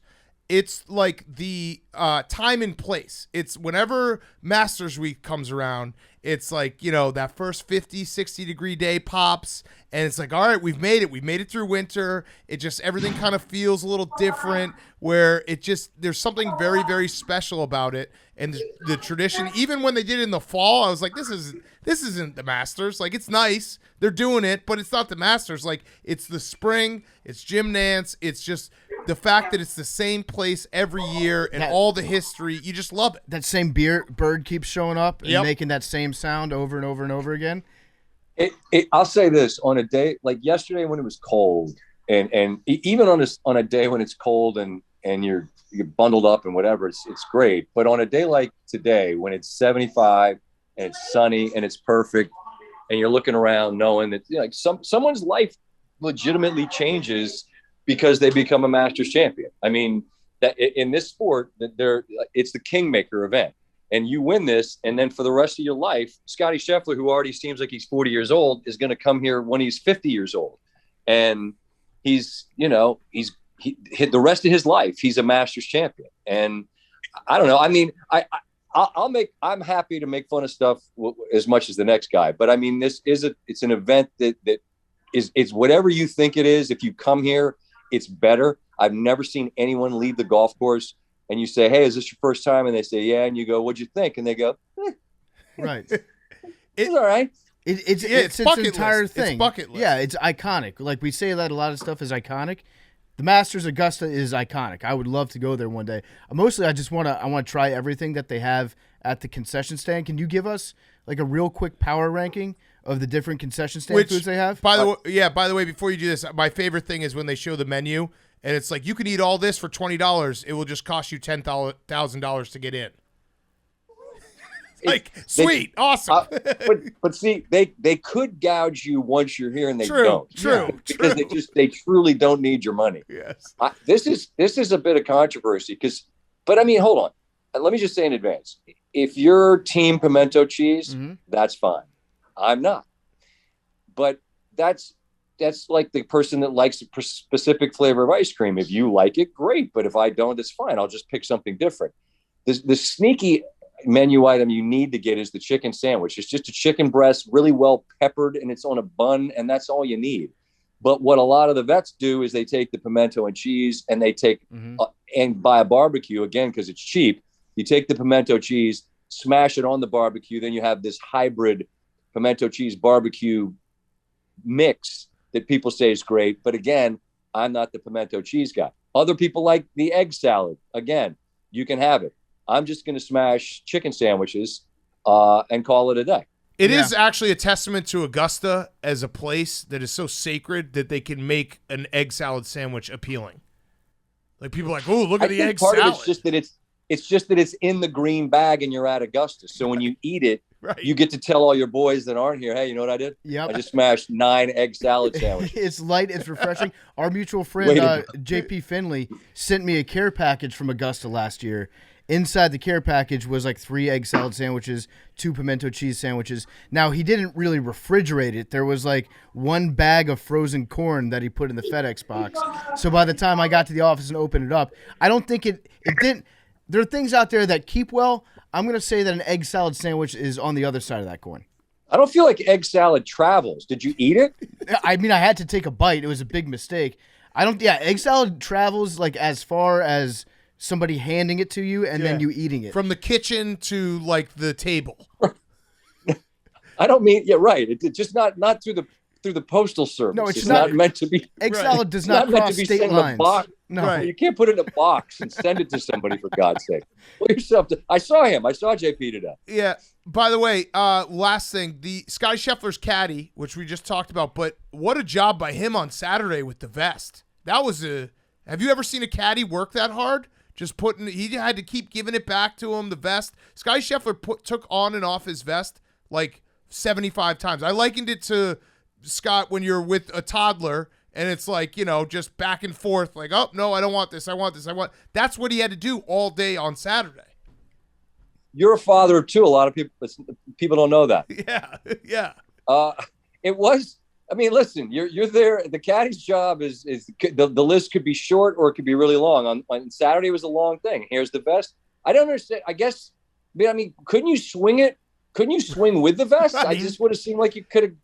It's like the time and place. It's whenever Masters week comes around, it's like, that first 50, 60-degree day pops, and it's like, all right, we've made it. We've made it through winter. It just, everything kind of feels a little different, where there's something very, very special about it. And the tradition, even when they did it in the fall, I was like, this isn't the Masters. Like, it's nice. They're doing it, but it's not the Masters. Like, it's the spring. It's Jim Nance. It's just the fact that it's the same place every year and all the history. You just love it. that same bird keeps showing up and Yep. making that same sound over and over and over again. I'll say this, on a day like yesterday when it was cold, and even on a day when it's cold and you're bundled up and whatever, it's great. But on a day like today, when it's 75 and it's sunny and it's perfect, and you're looking around knowing that like someone's life legitimately changes because they become a Masters champion. I mean, that in this sport, it's the kingmaker event. And you win this, and then for the rest of your life, Scottie Scheffler, who already seems like he's 40 years old, is going to come here when he's 50 years old. And he hit the rest of his life, he's a Masters champion. And I don't know. I mean, I'm happy to make fun of stuff as much as the next guy. But I mean, it's an event that is whatever you think it is. If you come here, it's better. I've never seen anyone leave the golf course and you say, hey, is this your first time? And they say, yeah. And you go, what'd you think? And they go, Right. it's all right. It's its bucket entire list. It's thing. bucket list. Yeah, it's iconic. Like we say that a lot of stuff is iconic. The Masters Augusta is iconic. I would love to go there one day. Mostly, I just want to try everything that they have at the concession stand. Can you give us like a real quick power ranking of the different concession stand foods they have? By the way, before you do this, my favorite thing is when they show the menu and it's like you can eat all this for $20. It will just cost you $10,000 to get in. Like sweet, awesome. But see, they could gouge you once you're here, and they don't. True. Because they truly don't need your money. Yes. This is a bit of controversy but I mean, hold on. Let me just say in advance, if you're team pimento cheese, that's fine. I'm not. But that's like the person that likes a specific flavor of ice cream. If you like it, great. But if I don't, it's fine. I'll just pick something different. The sneaky menu item you need to get is the chicken sandwich. It's just a chicken breast, really well peppered, and it's on a bun, and that's all you need. But what a lot of the vets do is they take the pimento and cheese, and they take and buy a barbecue, again, because it's cheap. You take the pimento cheese, smash it on the barbecue, then you have this hybrid pimento cheese barbecue mix that people say is great. But again, I'm not the pimento cheese guy. Other people like the egg salad. Again, you can have it. I'm just going to smash chicken sandwiches and call it a day. It is actually a testament to Augusta as a place that is so sacred that they can make an egg salad sandwich appealing. Like people are like, oh, look at the egg salad. Part of it's just that it's in the green bag and you're at Augusta. So when you eat it, you get to tell all your boys that aren't here, hey, you know what I did? Yep. I just smashed 9 egg salad sandwiches. It's light, it's refreshing. Our mutual friend JP Finley sent me a care package from Augusta last year. Inside the care package was like 3 egg salad sandwiches, 2 pimento cheese sandwiches. Now, he didn't really refrigerate it. There was like 1 bag of frozen corn that he put in the FedEx box. So by the time I got to the office and opened it up, I don't think it didn't. There are things out there that keep well. I'm going to say that an egg salad sandwich is on the other side of that coin. I don't feel like egg salad travels. Did you eat it? I mean, I had to take a bite. It was a big mistake. Egg salad travels like as far as somebody handing it to you and then you eating it. From the kitchen to like the table. I don't mean, right. It's just not through the postal service. No, it's not meant to be. Egg salad does not cross state lines. No, you can't put it in a box and send it to somebody for God's sake. Pull yourself to, I saw JP today. Yeah. By the way, last thing, the Scottie Scheffler's caddy, which we just talked about, but what a job by him on Saturday with the vest. That was have you ever seen a caddy work that hard? He had to keep giving it back to him, the vest. Scottie Scheffler took on and off his vest like 75 times. I likened it to, Scott, when you're with a toddler and it's like, just back and forth, like, oh, no, I don't want this. I want this. That's what he had to do all day on Saturday. You're a father of 2. A lot of people don't know that. Yeah. It was, I mean, listen, you're there. The caddy's job is the list could be short or it could be really long. On Saturday was a long thing. Here's the vest. I don't understand. I guess, I mean, couldn't you swing it? Couldn't you swing with the vest? I just would have seemed like you could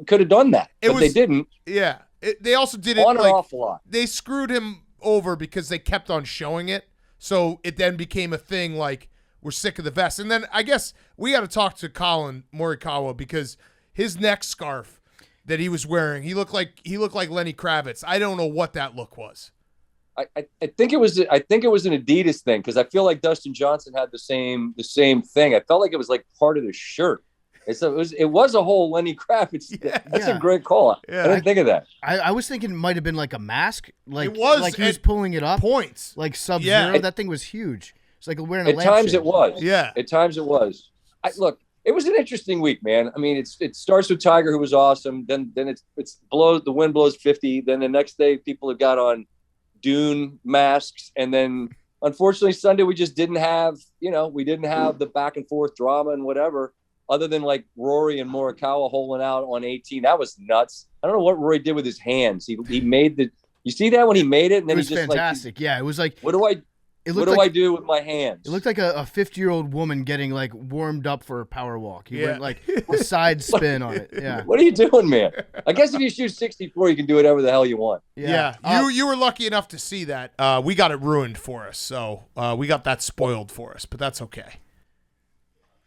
have done that, but they didn't. Yeah, they also did it on like, an awful lot. They screwed him over because they kept on showing it, so it then became a thing. Like, we're sick of the vest, and then I guess we got to talk to Colin Morikawa because his neck scarf that he was wearing, he looked like Lenny Kravitz. I don't know what that look was. I think it was an Adidas thing because I feel like Dustin Johnson had the same thing. I felt like it was like part of the shirt. It was a whole Lenny Kravitz. Yeah, that's a great call. Yeah. I didn't think of that. I was thinking it might have been like a mask. Like it was, like he was pulling it up. Points. Like Sub-Zero. Yeah. That thing was huge. It's like wearing a lampshade. At times it was. Yeah. At times it was. Look, it was an interesting week, man. I mean, it starts with Tiger, who was awesome. Then it's blows. The wind blows 50. Then the next day, people have got on dune masks, and then unfortunately Sunday we just didn't have the back and forth drama and whatever. Other than like Rory and Morikawa holing out on 18, that was nuts. I don't know what Rory did with his hands. He made the. You see that when he made it, and then it was he just fantastic. It was like, what do I do with my hands? It looked like a 50-year-old woman getting like warmed up for a power walk. He went like the side spin on it. Yeah. What are you doing, man? I guess if you shoot 64, you can do whatever the hell you want. Yeah. You were lucky enough to see that. We got it ruined for us, so we got that spoiled for us, but that's okay.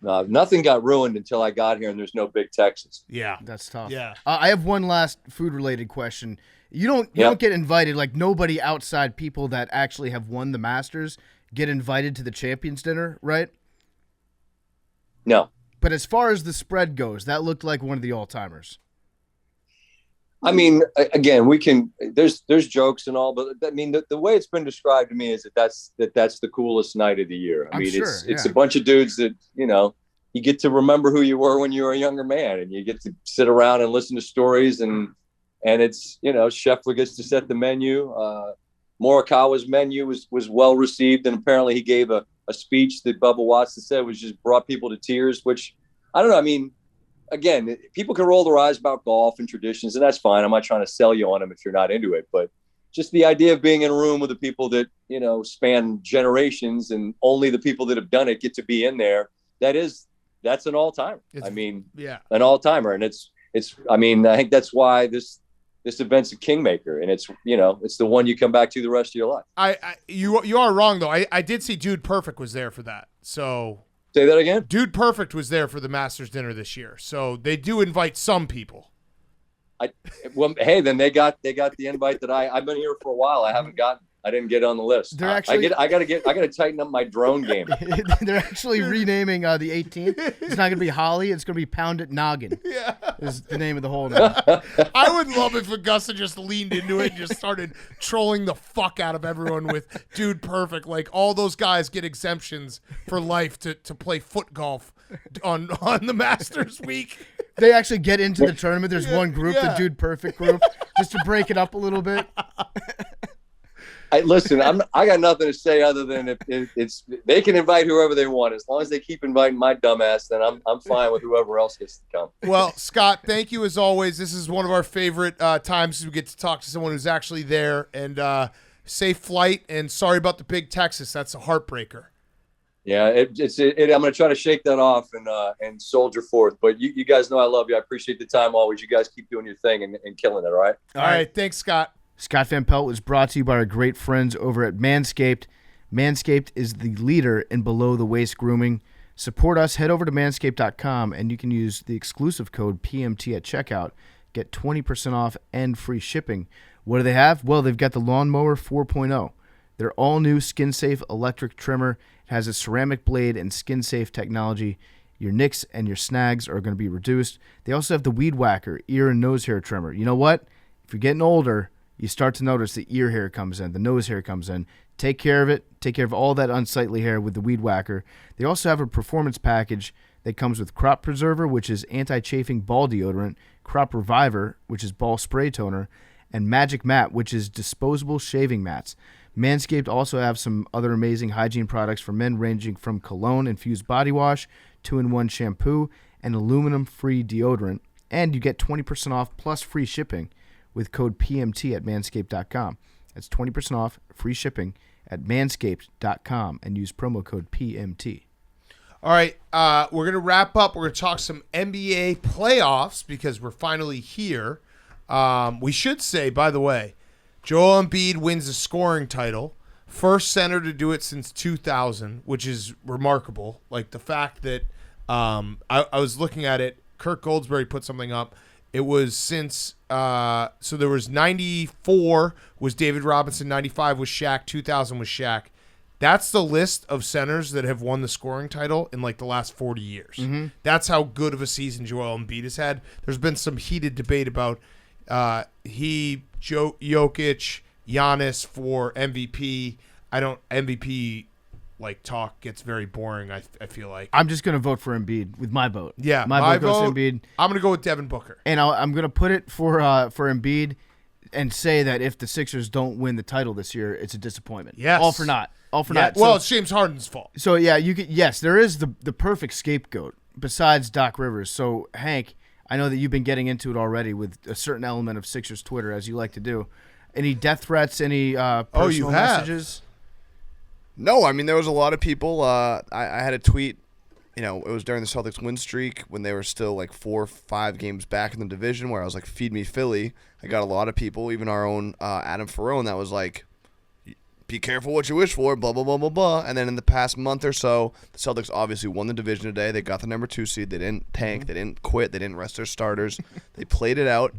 Nothing got ruined until I got here, and there's no big Texas. Yeah. That's tough. Yeah. I have one last food-related question. You don't get invited, like nobody outside people that actually have won the Masters get invited to the Champions Dinner, right? No. But as far as the spread goes, that looked like one of the all-timers. I mean, again, there's jokes and all, but I mean, the way it's been described to me is that's the coolest night of the year. I mean, sure, it's a bunch of dudes that, you get to remember who you were when you were a younger man, and you get to sit around and listen to stories, and it's, Scheffler gets to set the menu. Morikawa's menu was well received, and apparently he gave a speech that Bubba Watson said was just brought people to tears, which I don't know. I mean, again, people can roll their eyes about golf and traditions, and that's fine. I'm not trying to sell you on them if you're not into it, but just the idea of being in a room with the people that, span generations, and only the people that have done it get to be in there. That's an all-timer. An all-timer. And I think that's why this event's a kingmaker, and it's the one you come back to the rest of your life. You are wrong though. I did see Dude Perfect was there for that. So say that again. Dude Perfect was there for the Masters dinner this year. So they do invite some people. Hey, then they got the invite that I've been here for a while. I didn't get on the list. They're actually, I gotta tighten up my drone game. They're actually renaming the 18th. It's not gonna be Holly. It's gonna be Pound It Noggin. Yeah, is the name of the hole now. I would love if Augusta just leaned into it and just started trolling the fuck out of everyone with Dude Perfect. Like all those guys get exemptions for life to play foot golf on the Masters week. They actually get into the tournament. There's one group, the Dude Perfect group, just to break it up a little bit. Listen, I got nothing to say other than if they can invite whoever they want. As long as they keep inviting my dumbass, then I'm fine with whoever else gets to come. Well, Scott, thank you as always. This is one of our favorite times we get to talk to someone who's actually there. And safe flight. And sorry about the big Texas. That's a heartbreaker. Yeah, I'm going to try to shake that off and soldier forth. But you guys know I love you. I appreciate the time always. You guys keep doing your thing and killing it. All right. All right. Thanks, Scott. Scott Van Pelt was brought to you by our great friends over at Manscaped. Manscaped is the leader in below-the-waist grooming. Support us. Head over to manscaped.com, and you can use the exclusive code PMT at checkout. Get 20% off and free shipping. What do they have? Well, they've got the Lawnmower 4.0. Their all-new skin-safe electric trimmer. It has a ceramic blade and skin-safe technology. Your nicks and your snags are going to be reduced. They also have the Weed Whacker ear and nose hair trimmer. You know what? If you're getting older, you start to notice the ear hair comes in, the nose hair comes in. Take care of it. Take care of all that unsightly hair with the Weed Whacker. They also have a performance package that comes with Crop Preserver, which is anti-chafing ball deodorant, Crop Reviver, which is ball spray toner, and Magic Mat, which is disposable shaving mats. Manscaped also have some other amazing hygiene products for men, ranging from cologne-infused body wash, 2-in-1 shampoo, and aluminum-free deodorant. And you get 20% off plus free shipping with code PMT at manscaped.com. That's 20% off, free shipping at manscaped.com, and use promo code PMT. All right, we're going to wrap up. We're going to talk some NBA playoffs because we're finally here. We should say, by the way, Joel Embiid wins the scoring title. First center to do it since 2000, which is remarkable. Like the fact that I was looking at it, Kirk Goldsberry put something up. It was since so there was 94 was David Robinson, 95 was Shaq, 2000 was Shaq. That's the list of centers that have won the scoring title in like the last 40 years. Mm-hmm. That's how good of a season Joel Embiid has had. There's been some heated debate about Jokic, Giannis for MVP. MVP like talk gets very boring. I feel like I'm just gonna vote for Embiid with my vote. Yeah, my vote goes to Embiid. I'm gonna go with Devin Booker, and I'm gonna put it for Embiid, and say that if the Sixers don't win the title this year, it's a disappointment. Yes, all for naught. Well, it's James Harden's fault. So yeah, yes, there is the perfect scapegoat besides Doc Rivers. So Hank, I know that you've been getting into it already with a certain element of Sixers Twitter, as you like to do. Any death threats? Any personal messages? No, I mean, there was a lot of people. I had a tweet, it was during the Celtics win streak when they were still like 4 or 5 games back in the division where I was like, feed me Philly. I got a lot of people, even our own Adam Ferrone, that was like, be careful what you wish for, blah, blah, blah, blah, blah. And then in the past month or so, the Celtics obviously won the division today. They got the number 2 seed. They didn't tank. They didn't quit. They didn't rest their starters. They played it out.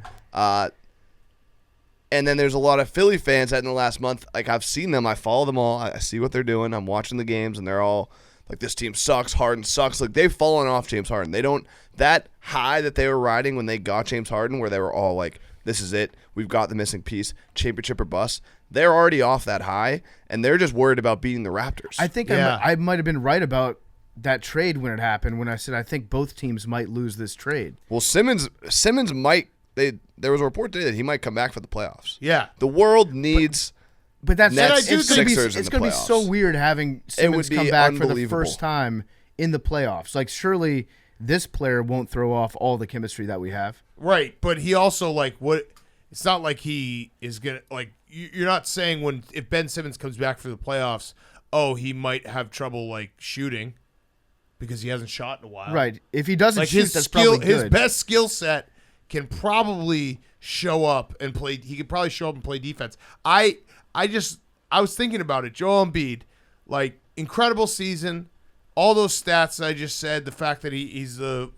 And then there's a lot of Philly fans that in the last month, like I've seen them. I follow them all. I see what they're doing. I'm watching the games, and they're all like, this team sucks. Harden sucks. Like, they've fallen off James Harden. They don't – that high that they were riding when they got James Harden where they were all like, this is it. We've got the missing piece. Championship or bust. They're already off that high, and they're just worried about beating the Raptors. I think I might have been right about that trade when it happened, when I said I think both teams might lose this trade. Well, Simmons might – there was a report today that he might come back for the playoffs. Yeah. The world needs – But that's Nets, it's going Sixers in to the be playoffs. so weird having Simmons be come back for the unbelievable. first time in the playoffs. Like, surely this player won't throw off all the chemistry that we have. Right, but he also like what? It's not like he is gonna like. You're not saying if Ben Simmons comes back for the playoffs, oh, he might have trouble like shooting because he hasn't shot in a while. Right. If he doesn't Like shoot, his that's skill, probably good. his best skill set can probably show up and play. He could probably show up and play defense. I was thinking about it. Joel Embiid, like incredible season. All those stats that I just said, the fact that he's the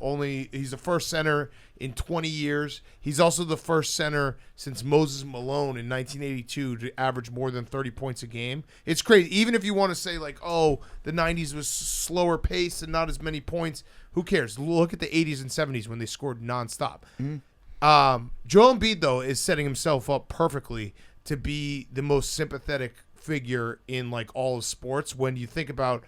first center in 20 years. He's also the first center since Moses Malone in 1982 to average more than 30 points a game. It's crazy. Even if you want to say like, oh, the 90s was slower pace and not as many points, who cares? Look at the 80s and 70s when they scored nonstop. Joel Embiid, though, is setting himself up perfectly to be the most sympathetic figure in like all of sports. When you think about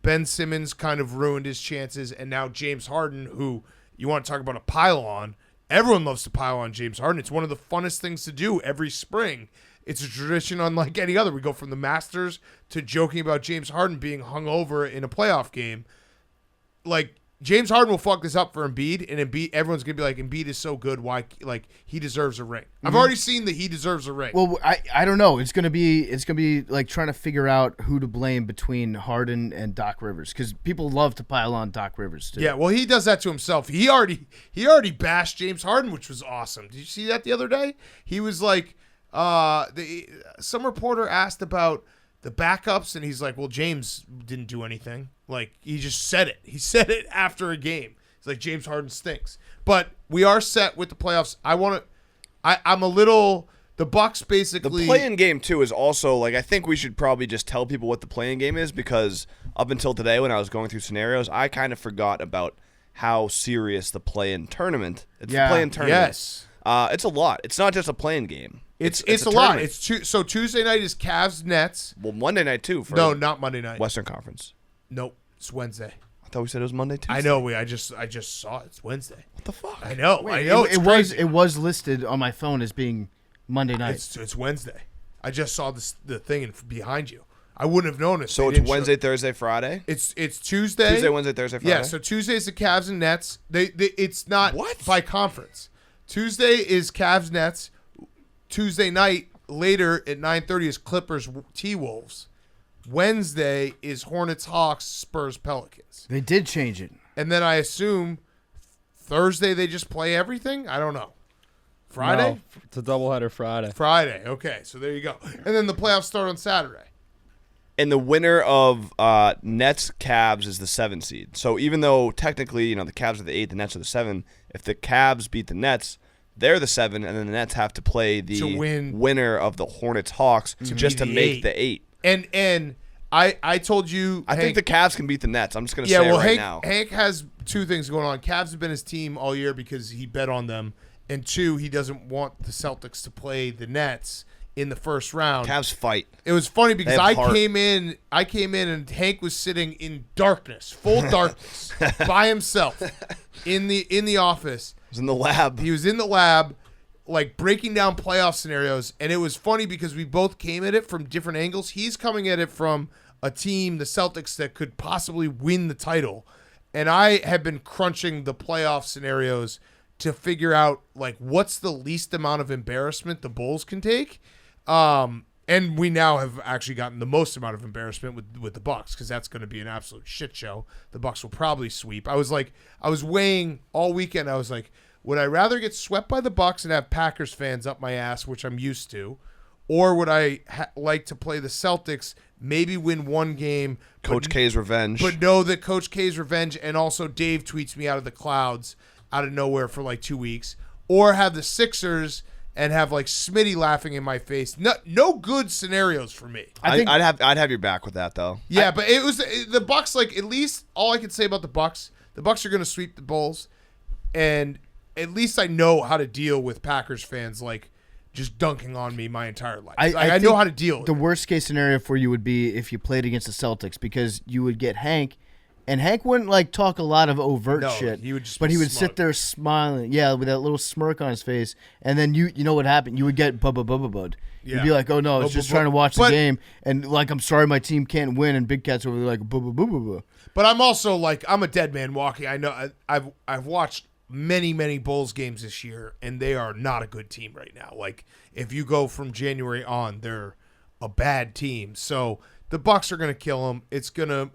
Ben Simmons kind of ruined his chances, and now James Harden, who you want to talk about a pile-on. Everyone loves to pile on James Harden. It's one of the funnest things to do every spring. It's a tradition unlike any other. We go from the Masters to joking about James Harden being hungover in a playoff game. Like, James Harden will fuck this up for Embiid, and everyone's going to be like, Embiid is so good, why, like, he deserves a ring. I've already seen that he deserves a ring. Well, I don't know. It's gonna be like trying to figure out who to blame between Harden and Doc Rivers, because people love to pile on Doc Rivers too. Yeah, well, he does that to himself. He already bashed James Harden, which was awesome. Did you see that the other day? He was like, some reporter asked about the backups, and he's like, well, James didn't do anything. Like, he just said it. He said it after a game. He's like, James Harden stinks. But we are set with the playoffs. I'm a little. The Bucks basically. The play-in game, too, is also, like, I think we should probably just tell people what the play-in game is, because up until today when I was going through scenarios, I kind of forgot about how serious the play-in tournament. It's the play-in tournament. Yes. It's a lot. It's not just a play-in game. It's a lot. So Tuesday night is Cavs Nets. Well, Monday night, too. For No, not Monday night. Western Conference. Nope, it's Wednesday. I thought we said it was Monday, Tuesday. I know. I just saw it. It's Wednesday. What the fuck? I know. Wait, I know. it was listed on my phone as being Monday night. It's Wednesday. I just saw the thing behind you. I wouldn't have known it. So it's Wednesday, Thursday, Friday? It's Tuesday. Tuesday, Wednesday, Thursday, Friday? Yeah, so Tuesday's the Cavs and Nets. It's not What? by conference. Tuesday is Cavs Nets. Tuesday night, later at 9:30 is Clippers T-Wolves. Wednesday is Hornets Hawks, Spurs Pelicans. They did change it. And then I assume Thursday they just play everything? I don't know. Friday? No, it's a doubleheader Friday. Friday. Okay, so there you go. And then the playoffs start on Saturday. And the winner of Nets Cavs is the 7 seed. So even though technically, the Cavs are the 8, the Nets are the 7, if the Cavs beat the Nets, they're the 7, and then the Nets have to play the winner of the Hornets Hawks just to make the 8. And I told you, I think the Cavs can beat the Nets. I'm just going to say now. Hank has two things going on. Cavs have been his team all year because he bet on them, and 2, he doesn't want the Celtics to play the Nets in the first round. Cavs fight. It was funny because I heart. came in and Hank was sitting in darkness, full darkness, by himself in the office. He was in the lab. He was in the lab, like breaking down playoff scenarios, and it was funny because we both came at it from different angles. He's coming at it from a team, the Celtics, that could possibly win the title, and I have been crunching the playoff scenarios to figure out like what's the least amount of embarrassment the Bulls can take. And we now have actually gotten the most amount of embarrassment with the Bucks, because that's going to be an absolute shit show. The Bucks will probably sweep. I was weighing all weekend. I was like, would I rather get swept by the Bucks and have Packers fans up my ass, which I'm used to, or would I like to play the Celtics, maybe win one game, Coach K's revenge. but know that Coach K's revenge, and also Dave tweets me out of the clouds, out of nowhere for like 2 weeks, or have the Sixers and have like Smitty laughing in my face. No good scenarios for me. I'd have your back with that though. Yeah, but it was the Bucks. Like, at least all I can say about the Bucks are going to sweep the Bulls, and at least I know how to deal with Packers fans like just dunking on me my entire life. I know how to deal with the it. worst case scenario for you would be if you played against the Celtics, because you would get Hank, and Hank wouldn't like talk a lot of overt shit. He would just but be he would smug. sit there smiling, with that little smirk on his face, and then you know what happened? You would get Bubba Bud. Yeah. You'd be like, oh no, I was just trying to watch the game, and like, I'm sorry my team can't win, and Big Cat's over there like Bubba. But I'm also like, I'm a dead man walking. I know I've watched many Bulls games this year, and they are not a good team right now. Like, if you go from January on, they're a bad team. So the Bucks are going to kill them.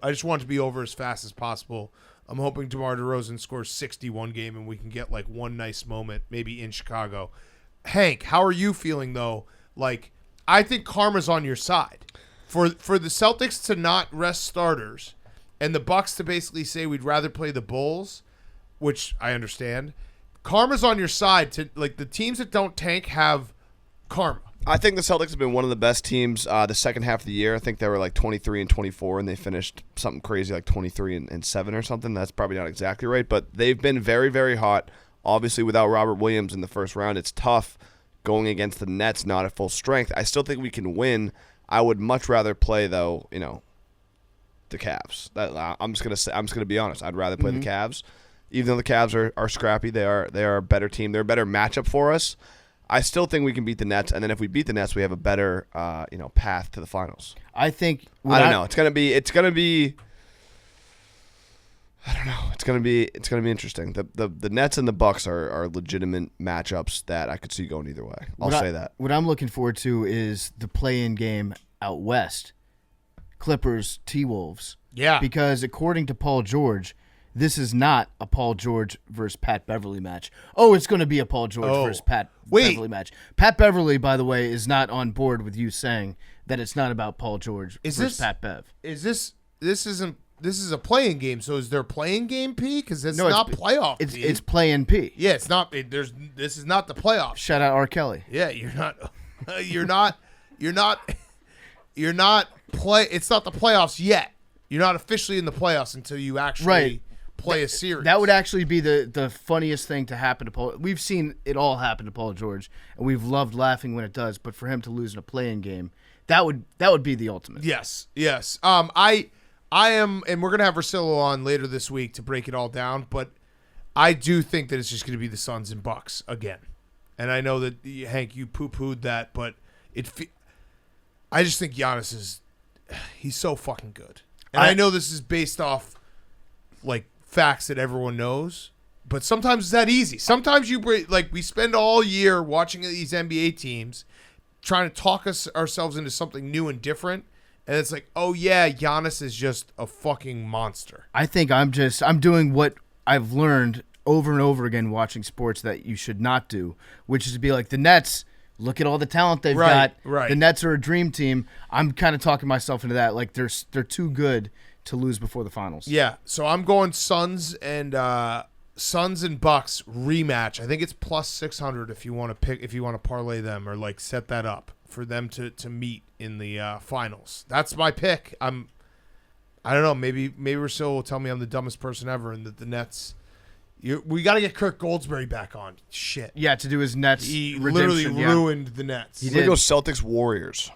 I just want it to be over as fast as possible. I'm hoping DeMar DeRozan scores 61 game, and we can get like one nice moment, maybe in Chicago. Hank, how are you feeling though? Like, I think karma's on your side. For the Celtics to not rest starters, and the Bucks to basically say we'd rather play the Bulls, which I understand. Karma's on your side. To like, the teams that don't tank have karma. I think the Celtics have been one of the best teams the second half of the year. I think they were like 23-24, and they finished something crazy like 23-7 or something. That's probably not exactly right, but they've been very, very hot. Obviously, without Robert Williams in the first round, it's tough going against the Nets, not at full strength. I still think we can win. I would much rather play, though, the Cavs. I'm just gonna be honest. I'd rather play the Cavs, even though the Cavs are scrappy. They are a better team. They're a better matchup for us. I still think we can beat the Nets, and then if we beat the Nets, we have a better path to the finals. I think I don't know. It's gonna be. I don't know. It's gonna be interesting. The Nets and the Bucks are legitimate matchups that I could see going either way. I'll say that. What I'm looking forward to is the play-in game out west, Clippers T-Wolves. Yeah. Because according to Paul George, this is not a Paul George versus Pat Beverly match. Oh, it's going to be a Paul George versus Pat Beverly match. Pat Beverly, by the way, is not on board with you saying that it's not about Paul George versus Pat Bev. This is a playing game, so is there playing game P? Because it's not playoff. P. It's play-in P. Yeah, it's not. This is not the playoffs. Shout out R. Kelly. Yeah, you're not. It's not the playoffs yet. You're not officially in the playoffs until you actually play a series. That would actually be the funniest thing to happen to Paul. We've seen it all happen to Paul George, and we've loved laughing when it does. But for him to lose in a play-in game, that would be the ultimate. Yes. I am, and we're going to have Rosillo on later this week to break it all down, but I do think that it's just going to be the Suns and Bucks again. And I know that, Hank, you poo-pooed that, but I just think Giannis he's so fucking good. And I know this is based off, like, facts that everyone knows, but sometimes it's that easy. Sometimes we spend all year watching these NBA teams trying to talk ourselves into something new and different. And it's like, oh yeah, Giannis is just a fucking monster. I think I'm doing what I've learned over and over again watching sports that you should not do, which is to be like the Nets. Look at all the talent they've got. Right. The Nets are a dream team. I'm kind of talking myself into that. Like they're too good to lose before the finals. Yeah. So I'm going Suns and Bucks rematch. I think it's plus 600 if you want to parlay them or like set that up for them to meet in the finals. That's my pick. I don't know. Maybe Rosillo will tell me I'm the dumbest person ever, and that the Nets. We got to get Kirk Goldsberry back on. Shit. Yeah, to do his Nets. He redemption, literally ruined the Nets. He I'm gonna did. go Celtics Warriors.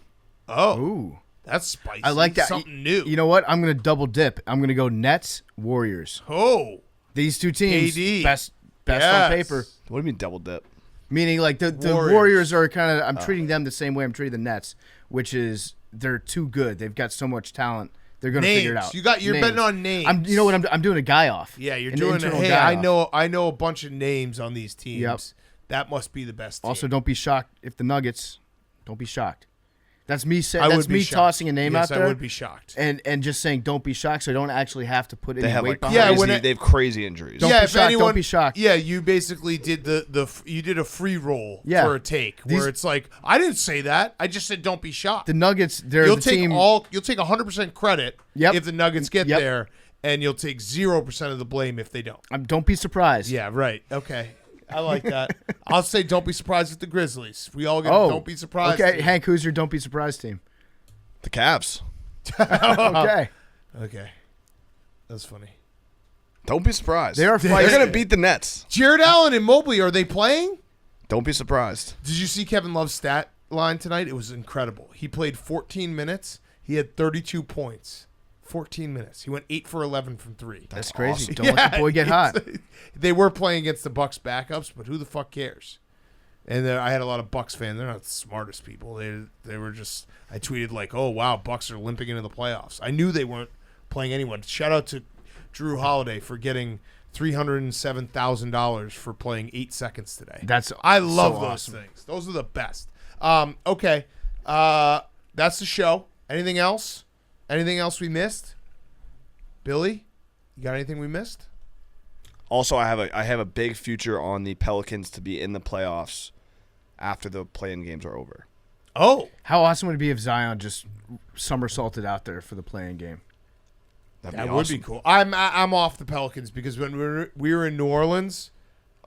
Oh, Ooh, that's spicy. I like that. Something new. You know what? I'm gonna double dip. I'm gonna go Nets Warriors. Oh, These two teams, KD. best Yes. on paper. What do you mean double dip? Meaning, like the Warriors are kind of. I'm treating them the same way I'm treating the Nets, which is they're too good. They've got so much talent. They're going to figure it out. You're betting on names. You know what? I'm doing a guy off. Yeah, you're An doing. internal Hey, guy I off. know a bunch of names on these teams. Yep. That must be the best team. Also, don't be shocked if the Nuggets. Don't be shocked. That's me saying. I That's would be me shocked. tossing a name Yes, out there. I would be shocked. And just saying, don't be shocked, so I don't actually have to put They any have weight like behind crazy, it. they have crazy injuries. Don't yeah, be if shocked, don't anyone, be shocked. Yeah, you basically did you did a free roll for a take where it's like, I didn't say that. I just said don't be shocked. The Nuggets, they're You'll the take team. you'll take 100% credit if the Nuggets get Yep. there, and you'll take 0% of the blame if they don't. Don't be surprised. Yeah, right. Okay. I like that. I'll say don't be surprised with the Grizzlies. We all get don't be surprised. Okay, team. Hank, who's your don't be surprised team? The Cavs. Okay. Okay. That's funny. Don't be surprised. They are They're fighting. going to beat the Nets. Jared Allen and Mobley, are they playing? Don't be surprised. Did you see Kevin Love's stat line tonight? It was incredible. He played 14 minutes. He had 32 points. 14 minutes. He went 8 for 11 from 3. That's crazy. awesome. Don't let the boy get hot. They were playing against the Bucks backups, but who the fuck cares? And I had a lot of Bucks fans. They're not the smartest people. They were just. I tweeted like, "Oh wow, Bucks are limping into the playoffs." I knew they weren't playing anyone. Shout out to Drew Holiday for getting $307,000 for playing 8 seconds today. I love so those awesome. things. Those are the best. Okay, that's the show. Anything else? Anything else we missed? Billy, you got anything we missed? Also, I have a big future on the Pelicans to be in the playoffs after the play-in games are over. Oh, How awesome would it be if Zion just somersaulted out there for the playing game? That'd that be would awesome. be cool. I'm off the Pelicans because when we were in New Orleans,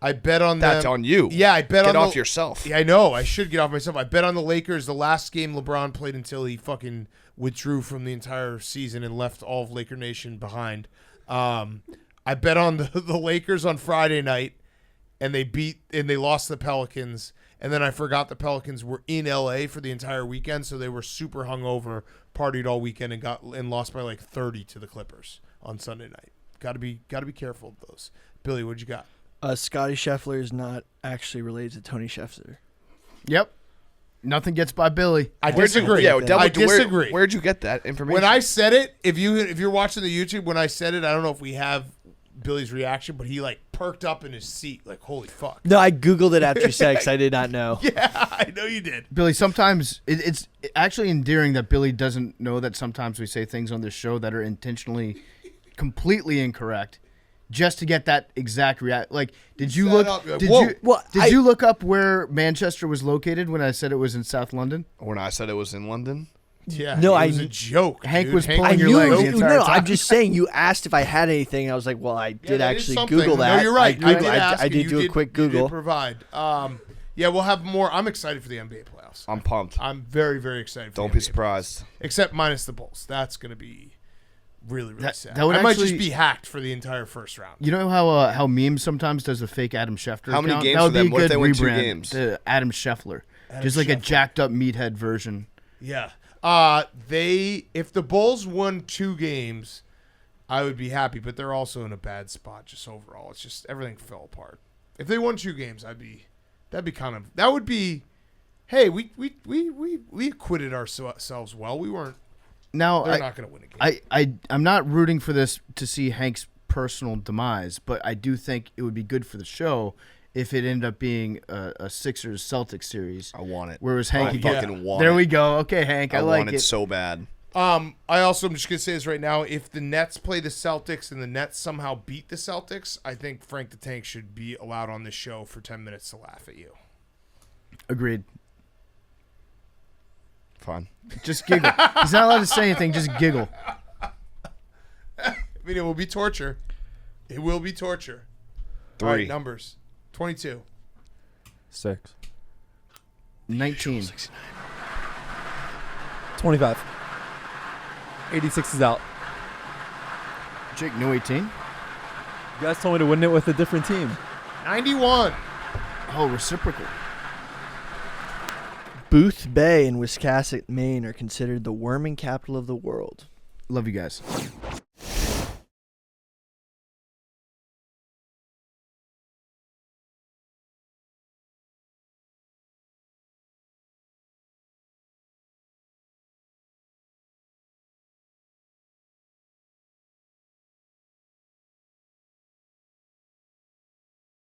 I bet on That's them. on you. Yeah, I bet Get on off yourself. Yeah, I know. I should get off myself. I bet on the Lakers. The last game LeBron played until he fucking withdrew from the entire season and left all of Laker Nation behind. I bet on the Lakers on Friday night, and they lost the Pelicans. And then I forgot the Pelicans were in LA for the entire weekend, so they were super hungover, partied all weekend, and lost by like 30 to the Clippers on Sunday night. Got to be careful of those. Billy, what'd you got? Scottie Scheffler is not actually related to Tony Scheffler. Yep. Nothing gets by Billy. I disagree. Yeah, I disagree. Where'd you get that information? When I said it, if you're watching the YouTube, when I said it, I don't know if we have Billy's reaction, but he like perked up in his seat, like holy fuck. No, I Googled it after you said it 'cause I did not know. Yeah, I know you did. Billy, sometimes it's actually endearing that Billy doesn't know that sometimes we say things on this show that are intentionally completely incorrect just to get that exact react. Like, did you look? up, Did whoa. you? Well, Did you look up where Manchester was located when I said it was in South London? When I said it was in London. Yeah, No, it I was a kn- joke. Hank dude. was Hank- pulling I your knew. legs the No, entire time. I'm just saying. You asked if I had anything. I was like, well, I did that is actually something. Google that. No, you're right. I did ask. I and did you do a quick you did Google. provide. Yeah, we'll have more. I'm excited for the NBA playoffs. I'm pumped. I'm very, very excited. For Don't the be NBA surprised. playoffs. Except minus the Bulls. That's gonna be really, really sad. that would I might just actually- be hacked for the entire first round. You know how memes sometimes does a fake Adam Scheffler? How many account? games That would for be a them? What if good they win 2 rebrand games? to Adam Scheffler, Adam just like a Scheffler. jacked up meathead version. Yeah. If the Bulls won 2 games, I would be happy, but they're also in a bad spot just overall. It's just everything fell apart. If they won 2 games, that would be hey, we acquitted ourselves well. We weren't Now they're not going to win a game. I'm not rooting for this to see Hank's personal demise, but I do think it would be good for the show if it ended up being a Sixers Celtics series. I want it. Whereas Hank, I could get- fucking want there it. we go. Okay, Hank, I like want it so bad. I also am just going to say this right now. If the Nets play the Celtics and the Nets somehow beat the Celtics, I think Frank the Tank should be allowed on this show for 10 minutes to laugh at you. Agreed. Fine. Just giggle. He's not allowed to say anything. Just giggle. I mean, it will be torture. It will be torture. 3. All right, numbers. 22. 6. 19. 25. 86 is out. Jake, no 18. You guys told me to win it with a different team. 91. Oh, reciprocal. Booth Bay and Wiscasset, Maine are considered the worming capital of the world. Love you guys.